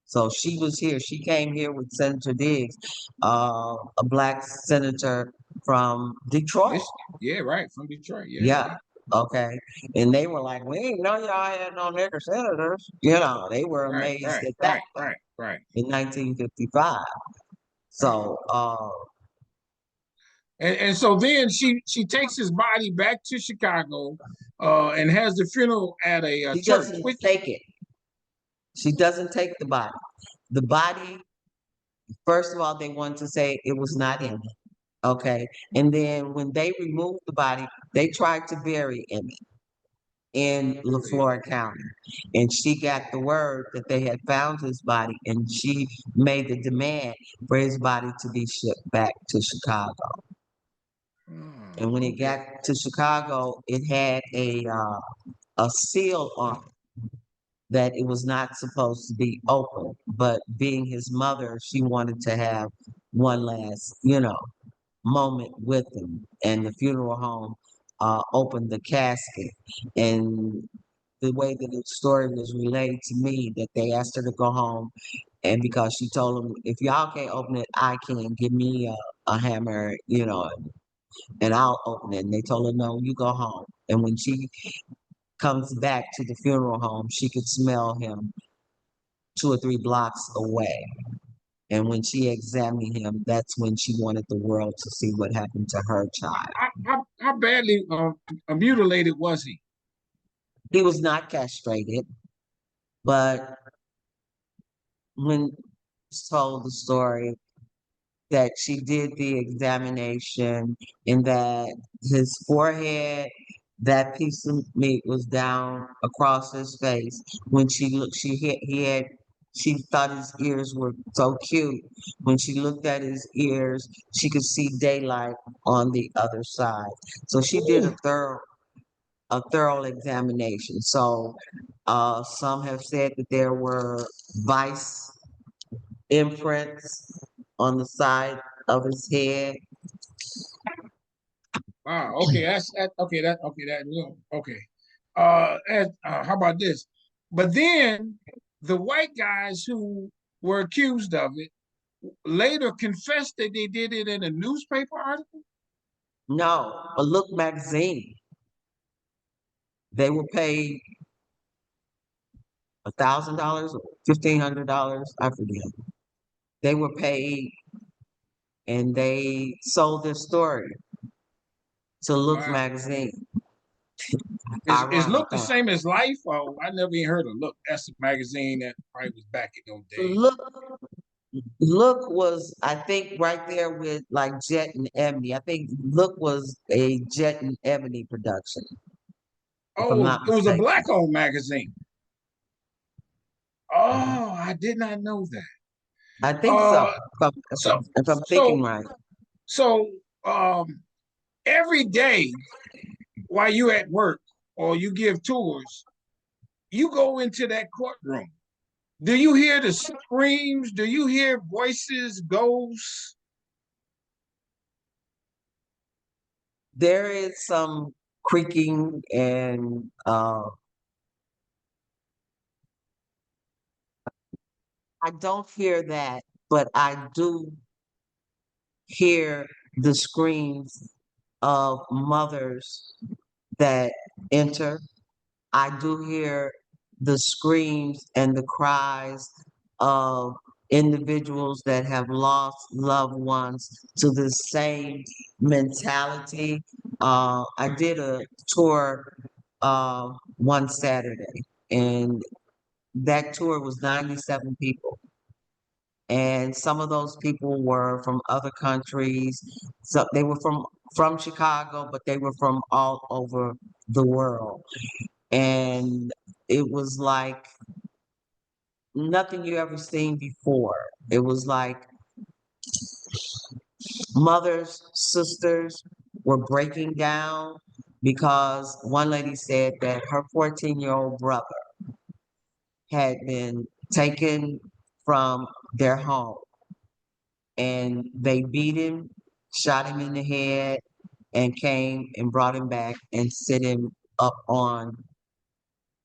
So she was here. She came here with Senator Diggs, a black senator from Detroit. Miss, yeah, right, from Detroit. Yeah, Yeah. yeah. Okay. And they were like, we didn't know y'all had no nigger senators. They were Right, amazed right, at that right, right, right. in 1955. Right. So And so then she takes his body back to Chicago, and has the funeral at a she church. doesn't Which take it. She doesn't take the body. The body, first of all, they want to say it was not in it. Okay. And then when they removed the body, they tried to bury him in LaFleur County. And she got the word that they had found his body, and she made the demand for his body to be shipped back to Chicago. And when it okay. got to Chicago, it had a seal on it that it was not supposed to be open. But being his mother, she wanted to have one last, moment with him. And the funeral home opened the casket. And the way that the story was relayed to me, that they asked her to go home, and because she told them, if y'all can't open it, I can. Give me a hammer, and I'll open it. And they told her, no, you go home. And when she comes back to the funeral home, she could smell him 2 or 3 blocks away. And when she examined him, that's when she wanted the world to see what happened to her child. How badly mutilated was he? He was not castrated, but when she told the story that she did the examination and that his forehead, that piece of meat was down across his face. When she looked, she thought his ears were so cute. When she looked at his ears, she could see daylight on the other side. So she did Ooh, a thorough examination. So some have said that there were vice imprints on the side of his head. wow. Okay, okay. Okay. How about this? But then the white guys who were accused of it later confessed that they did it in a newspaper article. No, a Look magazine. They were paid $1,000, $1,500, I forget. They were paid and they sold their story to Look Wow. magazine. Is Ironic, Look the huh? same as Life? Oh, I never even heard of Look. That's a magazine that probably was back in those days. Look, Look was, I think, right there with like Jet and Ebony. I think Look was a Jet and Ebony production. if I'm Oh, not it was a mistaken. black-owned magazine. Oh, I did not know that. I think so, Uh, so if I'm thinking so right. so every day while you at work or you give tours, you go into that courtroom. Do you hear the screams? Do you hear voices, ghosts? There is some creaking and I don't hear that, but I do hear the screams of mothers that enter. I do hear the screams and the cries of individuals that have lost loved ones to the same mentality. I did a tour one Saturday, and that tour was 97 people. And some of those people were from other countries. So they were from Chicago, but they were from all over the world. And it was like nothing you ever seen before. It was like mothers, sisters were breaking down because one lady said that her 14-year-old brother had been taken from their home and they beat him, shot him in the head, and came and brought him back and sit him up on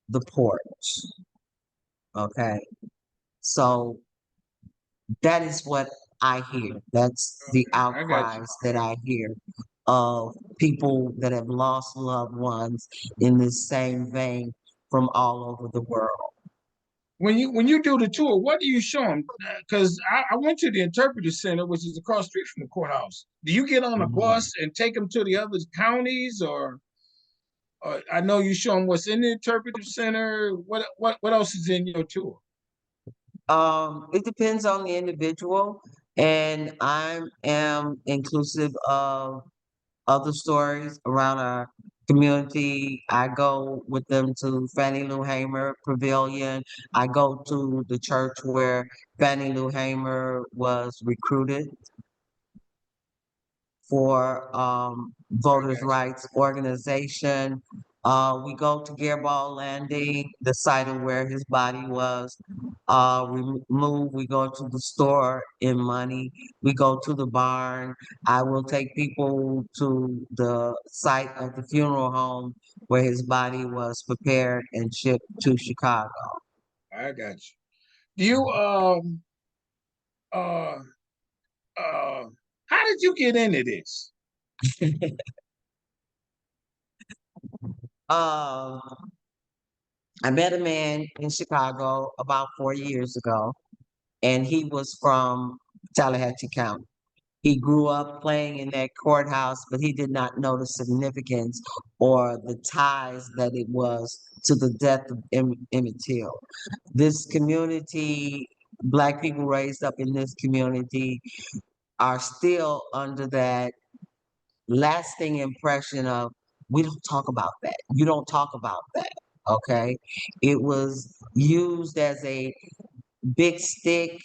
the porch. Okay. So that is what I hear. That's the Okay, I got you. outcries that I hear of people that have lost loved ones in this same vein from all over the world. When you do the tour, what do you show them? Because I went to the interpretive center, which is across the street from the courthouse. Do you get on a Mhm. bus and take them to the other counties, or I know you show them what's in the interpretive center. What else is in your tour? It depends on the individual, and I am inclusive of other stories around our community. I go with them to Fannie Lou Hamer Pavilion. I go to the church where Fannie Lou Hamer was recruited for I voters' got you. rights organization. We go to Garibaldi Landing, the site of where his body was removed. We go to the store in Money. We go to the barn. I will take people to the site of the funeral home where his body was prepared and shipped to Chicago. I got you. Do you uh uh how did you get into this? Um, I met a man in Chicago about 4 years ago, and he was from Tallahatchie County. He grew up playing in that courthouse, but he did not know the significance or the ties that it was to the death of Emmett Till. This community, Black people raised up in this community, are still under that lasting impression of we don't talk about that. You don't talk about that. Okay. It was used as a big stick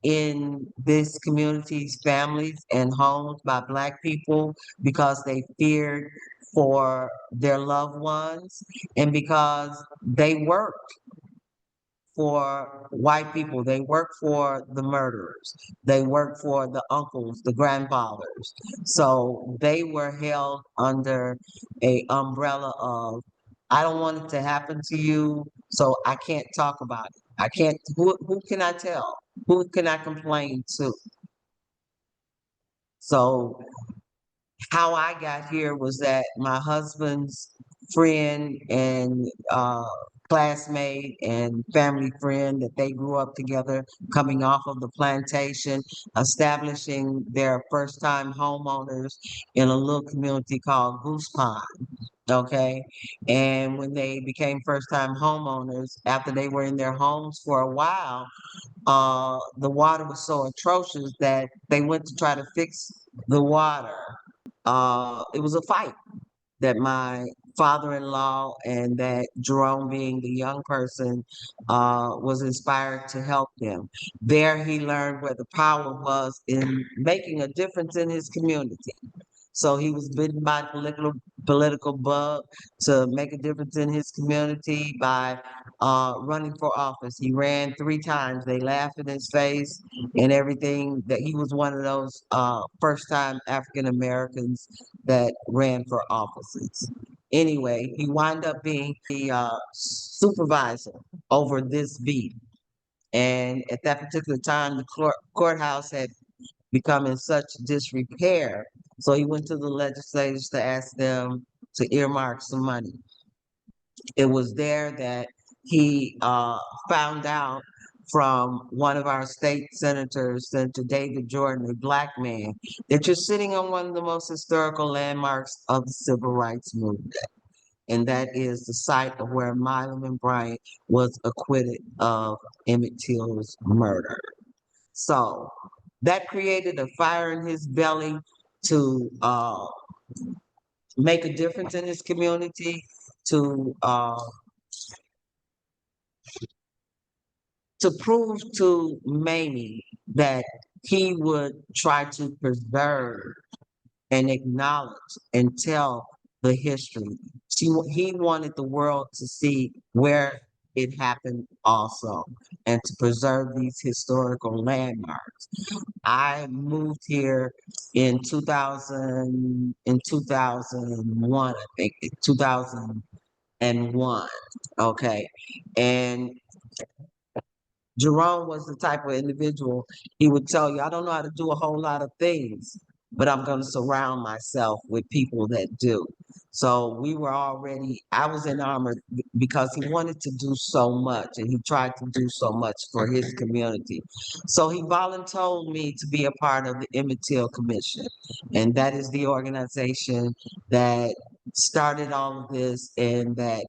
in this community's families and homes by Black people because they feared for their loved ones and because they worked for white people, they worked for the murderers, they worked for the uncles, the grandfathers. So they were held under a umbrella of I don't want it to happen to you, so I can't talk about it. I can't who can I tell? Who can I complain to? So how I got here was that my husband's friend and classmate and family friend that they grew up together coming off of the plantation, establishing their first time homeowners in a little community called Goose Pond. Okay. And when they became first time homeowners, after they were in their homes for a while, the water was so atrocious that they went to try to fix the water. It was a fight that my father-in-law, and that Jerome, being the young person, was inspired to help them. There he learned where the power was in making a difference in his community. So he was bitten by the political bug to make a difference in his community by running for office. He ran 3 times. They laughed in his face and everything. That he was one of those first-time African Americans that ran for offices. Anyway, he wound up being the supervisor over this beat. And at that particular time, the courthouse had become in such disrepair. So he went to the legislators to ask them to earmark some money. It was there that he found out from one of our state senators, Senator David Jordan, a Black man, that you're sitting on one of the most historical landmarks of the civil rights movement. And that is the site of where Milam Bryant was acquitted of Emmett Till's murder. So that created a fire in his belly to make a difference in his community, to prove to Mamie that he would try to preserve and acknowledge and tell the history. He wanted the world to see where it happened also, and to preserve these historical landmarks. I moved here in 2001, I think, 2001. Okay. And Jerome was the type of individual, he would tell you, I don't know how to do a whole lot of things, but I'm going to surround myself with people that do. So I was in armor because he wanted to do so much, and he tried to do so much for his community. So he volunteered me to be a part of the Emmett Till Commission. And that is the organization that started all of this and that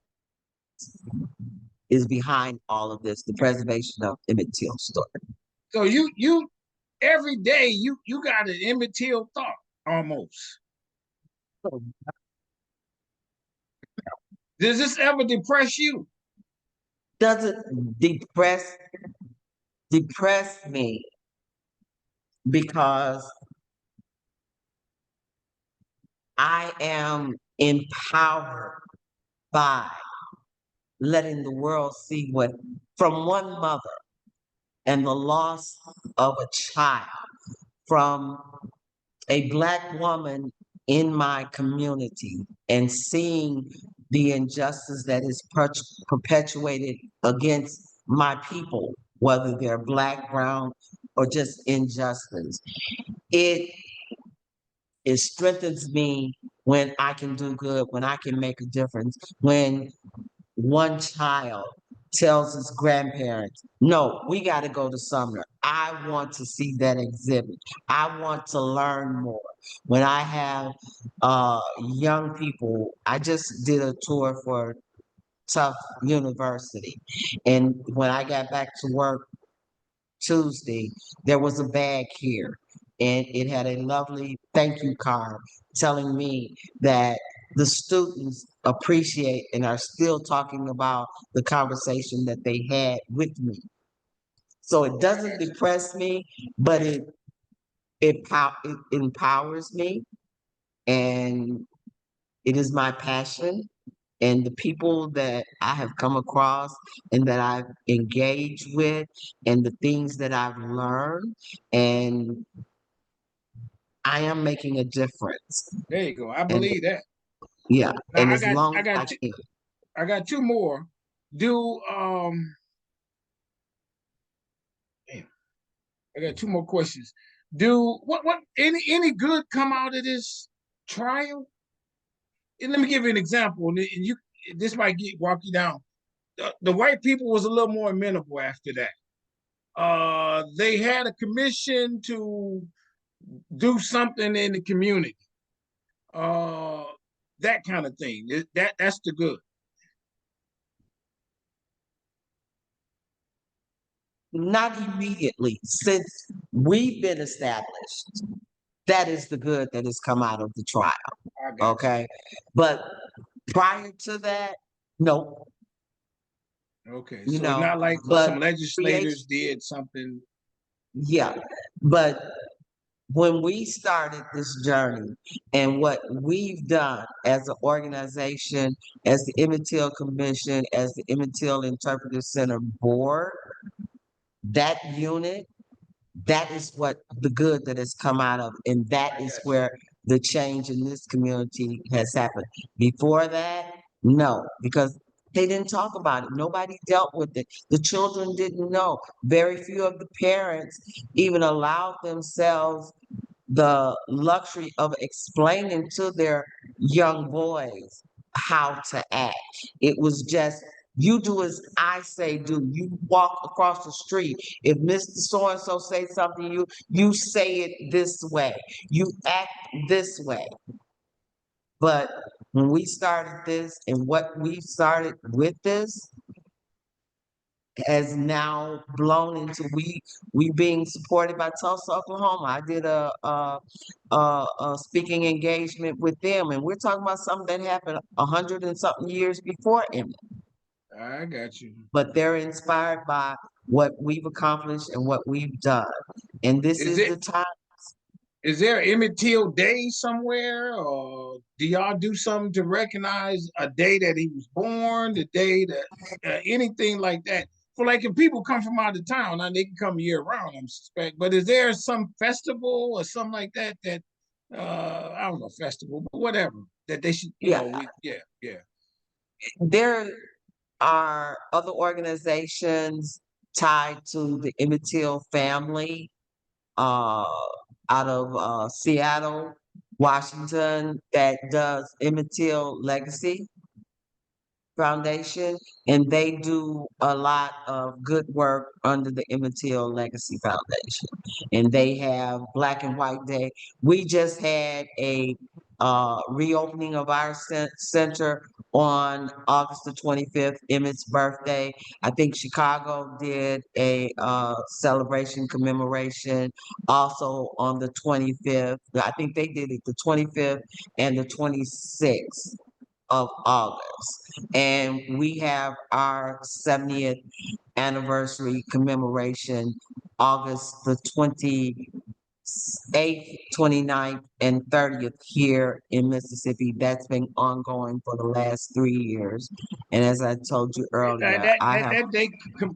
is behind all of this, the preservation of Emmett Till's story. So you every day you got an Emmett Till thought almost. Does this ever depress you? Doesn't depress me because I am empowered by letting the world see what from one mother and the loss of a child from a Black woman in my community and seeing the injustice that is perpetuated against my people, whether they're Black, brown, or just injustice. It it strengthens me when I can do good, when I can make a difference, when one child tells his grandparents, no, we got to go to Sumner. I want to see that exhibit. I want to learn more. When I have young people, I just did a tour for Tough University. And when I got back to work Tuesday, there was a bag here, and it had a lovely thank you card telling me that the students appreciate and are still talking about the conversation that they had with me. So it doesn't depress me, but it empowers me, and it is my passion. And the people that I have come across and that I've engaged with and the things that I've learned, and I am making a difference. There you go. I And believe that. yeah, Now and as long as I got two more. Do damn, I got two more questions. Do what any good come out of this trial? And let me give you an example, and you this might walk you down. The white people was a little more amenable after that. They had a commission to do something in the community. Uh, that kind of thing. That's the good. not immediately, since we've been established, that is the good that has come out of the trial. I got you. Okay. But Prior to that, no, Okay, you so it's know, not like but some creation, legislators did something. yeah, but when we started this journey and what we've done as an organization, as the Emmett Till Commission, as the Emmett Till Interpretive Center Board, that unit, that is what the good that has come out of, and I that is got you. where the change in this community has happened. Before that, no, because they didn't talk about it. Nobody dealt with it. The children didn't know. Very few of the parents even allowed themselves the luxury of explaining to their young boys how to act. It was just, you do as I say do. You walk across the street. If Mr. So and so say something, you say it this way. You act this way. But when we started this and what we started with this has now blown into we being supported by Tulsa, Oklahoma. I did a speaking engagement with them, and we're talking about something that happened 100 and something years before Emmett. I got you. But they're inspired by what we've accomplished and what we've done, and this Is is it the time. is there Emmett Till Day somewhere, or do y'all do something to recognize a day that he was born, the day that anything like that? For like if people come from out of town, now they can come year round, I'm suspect. But is there some festival or something like that that I don't know, festival, but whatever that they should, Yeah, yeah. there are other organizations tied to the Emmett Till family uh, out of Seattle, Washington, that does Emmett Till Legacy Foundation, and they do a lot of good work under the Emmett Till Legacy Foundation. And they have Black and White Day. We just had a reopening of our center on August the 25th, Emmett's birthday. I think Chicago did a celebration commemoration also on the 25th. I think they did it the 25th and the 26th of August. And we have our 70th anniversary commemoration, August the 28th, 29th, and 30th here in Mississippi. That's been ongoing for the last 3 years. And as I told you earlier, That day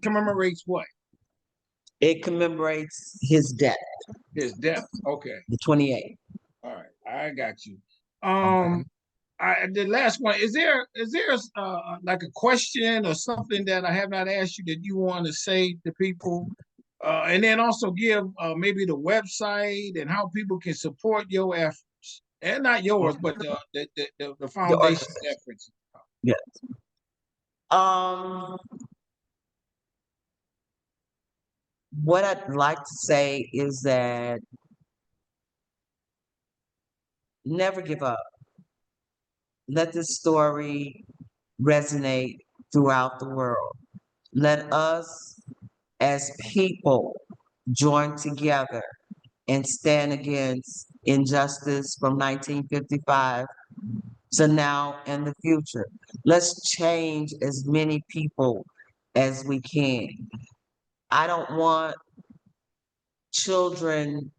commemorates what? it commemorates his death, His death. Okay. the 28th. All right. I got you. Okay. The last one, is there like a question or something that I have not asked you that you want to say to people? And then also give maybe the website and how people can support your efforts. And not yours, but the The foundation's organization. efforts. Yeah. Um, what I'd like to say is that never give up. Let this story resonate throughout the world. Let us as people join together and stand against injustice from 1955 to now and the future. Let's change as many people as we can. I don't want children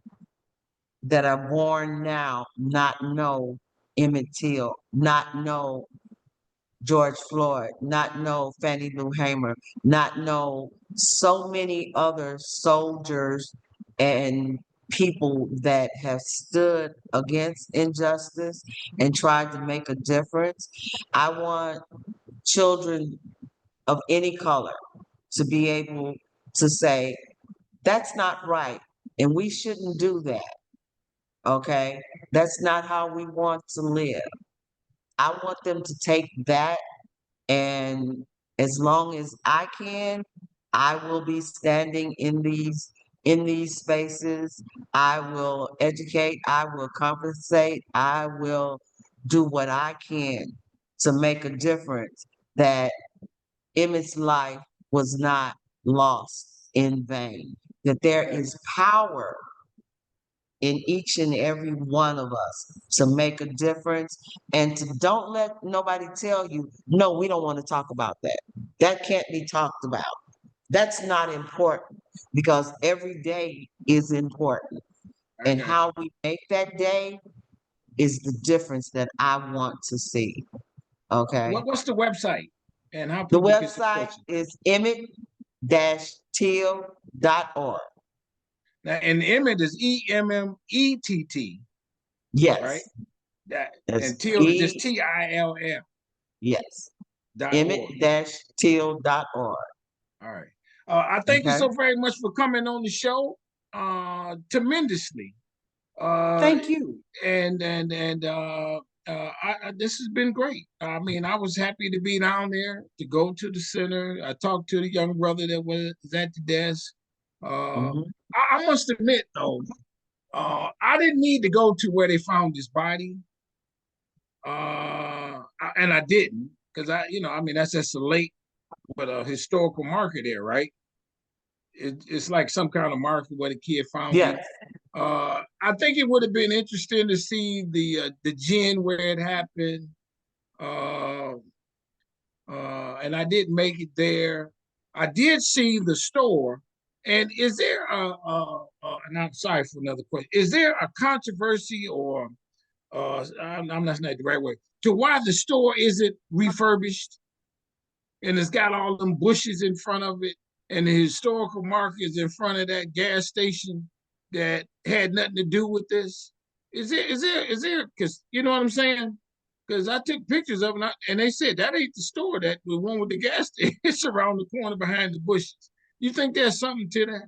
that are born now not know Emmett Till, not know George Floyd, not know Fannie Lou Hamer, not know so many other soldiers and people that have stood against injustice and tried to make a difference. I want children of any color to be able to say, that's not right, and we shouldn't do that, okay? That's not how we want to live. I want them to take that, and as long as I can, I will be standing in these spaces. I will educate, I will compensate, I will do what I can to make a difference that Emmett's life was not lost in vain, that there is power in each and every one of us to make a difference and to don't let nobody tell you, no, we don't want to talk about that. That can't be talked about. That's not important because every day is important. I And got how you. we make that day is the difference that I want to see. Okay. What's the website and how The people can support website you? is emmett-till.org. Now, and Emmett is Emmett, right? Yes, That that's and Till is just TILL yes, .org. emmett-till.org. All right. I thank you Okay. so very much for coming on the show. Tremendously. Uh, Thank you. this has been great. I mean, I was happy to be down there to go to the center. I talked to the young brother that was at the desk. Uh, Mhm. I must admit though, I didn't need to go to where they found his body, and I didn't because I mean, that's just a late but a historical marker there, right? It's like some kind of marker where the kid found him. Yes, I think it would have been interesting to see the gin where it happened. Uh, and I didn't make it there. I did see the store. And is there and I'm sorry for another question. Is there a controversy or I'm not the right way to why the store isn't refurbished and it's got all them bushes in front of it and the historical markers in front of that gas station that had nothing to do with this? Is there because you know what I'm saying? Because I took pictures of it and they said that ain't the store, that the one with the gas station. It's around the corner behind the bushes. You think there's something to that?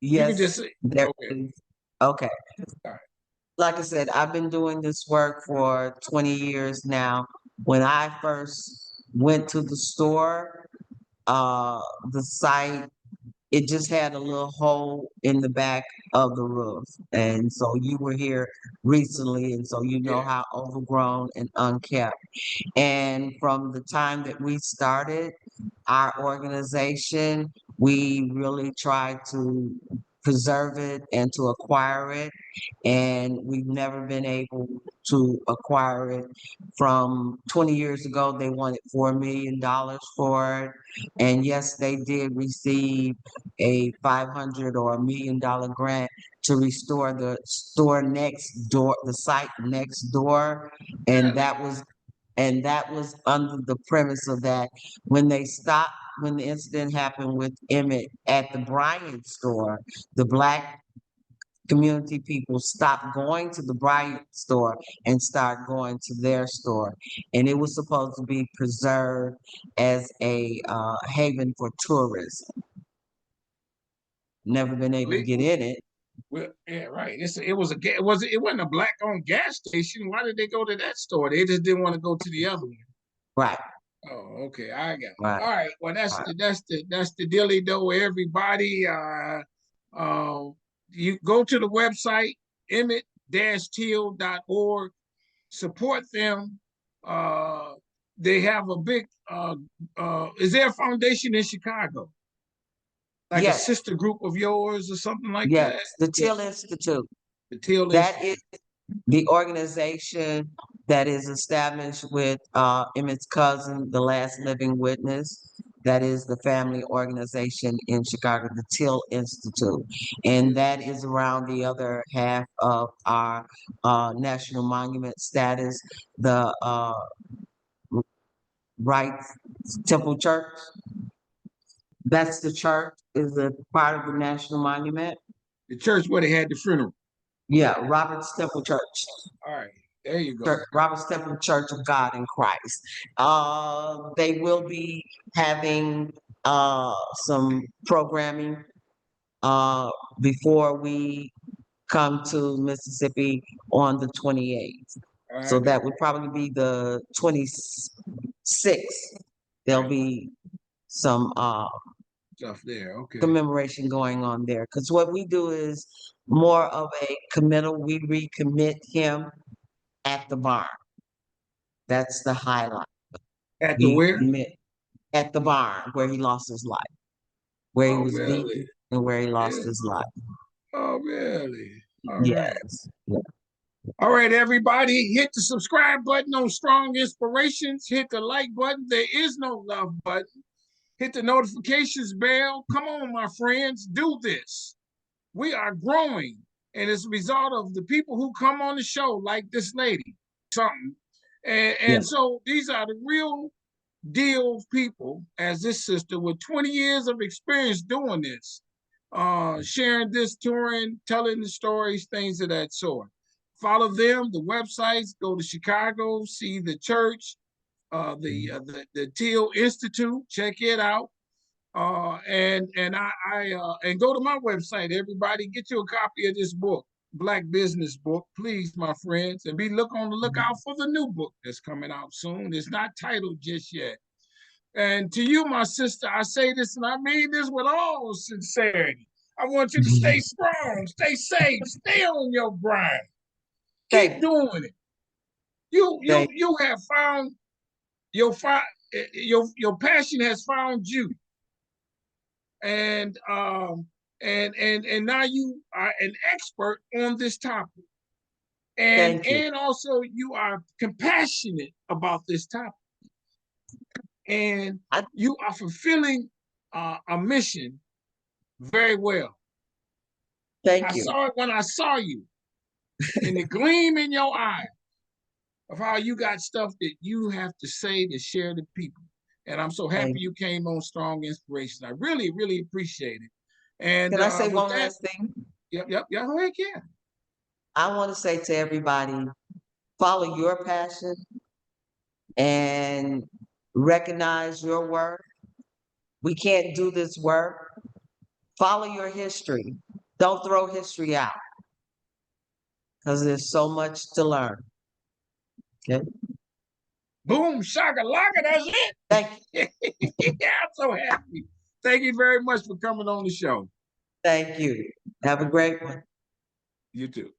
You can just yes, say, there okay, is. Okay. all right. Like I said, I've been doing this work for 20 years now. When I first went to the store, uh, the site, it just had a little hole in the back of the roof. And so you were here recently, and so you know Yeah. how overgrown and unkept. And from the time that we started our organization, we really tried to preserve it and to acquire it. And we've never been able to acquire it. From 20 years ago, they wanted $4 million for it. And yes, they did receive a 500 or $1 million grant to restore the store next door, the site next door. And Really? that was under the premise of that when they stopped, when the incident happened with Emmett at the Bryant store, the Black community people stopped going to the Bryant store and start going to their store. And it was supposed to be preserved as a haven for tourism. Never been able to Really? get in it. Well, yeah, right. It wasn't a black owned gas station. Why did they go to that store? They just didn't want to go to the other one. Right, Oh, okay, I got it. right, All right. Well, right. that's the dilly do, everybody. Uh, you go to the website emmett-till.org. Support them. Uh, they have a big. Is there a foundation in Chicago, like a Yes, sister group of yours or something like yes. that? The Yeah, Till Institute. the Till That is Institute. the organization that is established with Emmett's cousin, the last living witness. That is the family organization in Chicago, the Till Institute. And that is around the other half of our national monument status, the Right Temple Church. That's the church, is a part of the national monument. The church where they had the funeral. Yeah, Robert's Temple Church. All right, there you go. Robert's Temple Church of God in Christ. They will be having some programming uh, before we come to Mississippi on the 28th. I So got that it. would probably be the 26th. There'll Right. be some Stuff there. Okay. commemoration going on there. Because what we do is more of a committal. We recommit him at the barn. That's the highlight. At the We where? met at the barn where he lost his life, where he Oh, was really? beaten and where he Yeah. lost his life. Oh, really? All right. Yes. All right, everybody, hit the subscribe button on Strong Inspirations. Hit the like button. There is no love button. Hit the notifications bell. Come on, my friends, do this. We are growing, and it's a result of the people who come on the show, like this lady, something. Yeah. And so these are the real deal people, as this sister with 20 years of experience doing this, sharing this, touring, telling the stories, things of that sort. Follow them, the websites, go to Chicago, see the church, the Till Institute, check it out. And go to my website. Everybody, get you a copy of this book, Black Business Book, please, my friends, and be on the lookout for the new book that's coming out soon. It's not titled just yet. And to you, my sister, I say this, and I mean this with all sincerity. I want you to stay strong, stay safe, stay on your grind, keep Thank, doing it. You you thank, you have found your your passion has found you, and now you are an expert on this topic, thank you. and also you are compassionate about this topic, and I you are fulfilling a mission very well. I thank you. saw it when I saw you, in the gleam in your eye of how you got stuff that you have to say to share to people. And I'm so happy Thank. you came on Strong Inspiration. I really, really appreciate it. And Can I say with one that, last thing? yep, go ahead, yeah. I want to say to everybody, follow your passion and recognize your work. We can't do this work. Follow your history. Don't throw history out because there's so much to learn. Okay. Boom, shaka laka, that's Thank you. it. Yeah, I'm so happy. Thank you very much for coming on the show. Thank you. Have a great one. You too.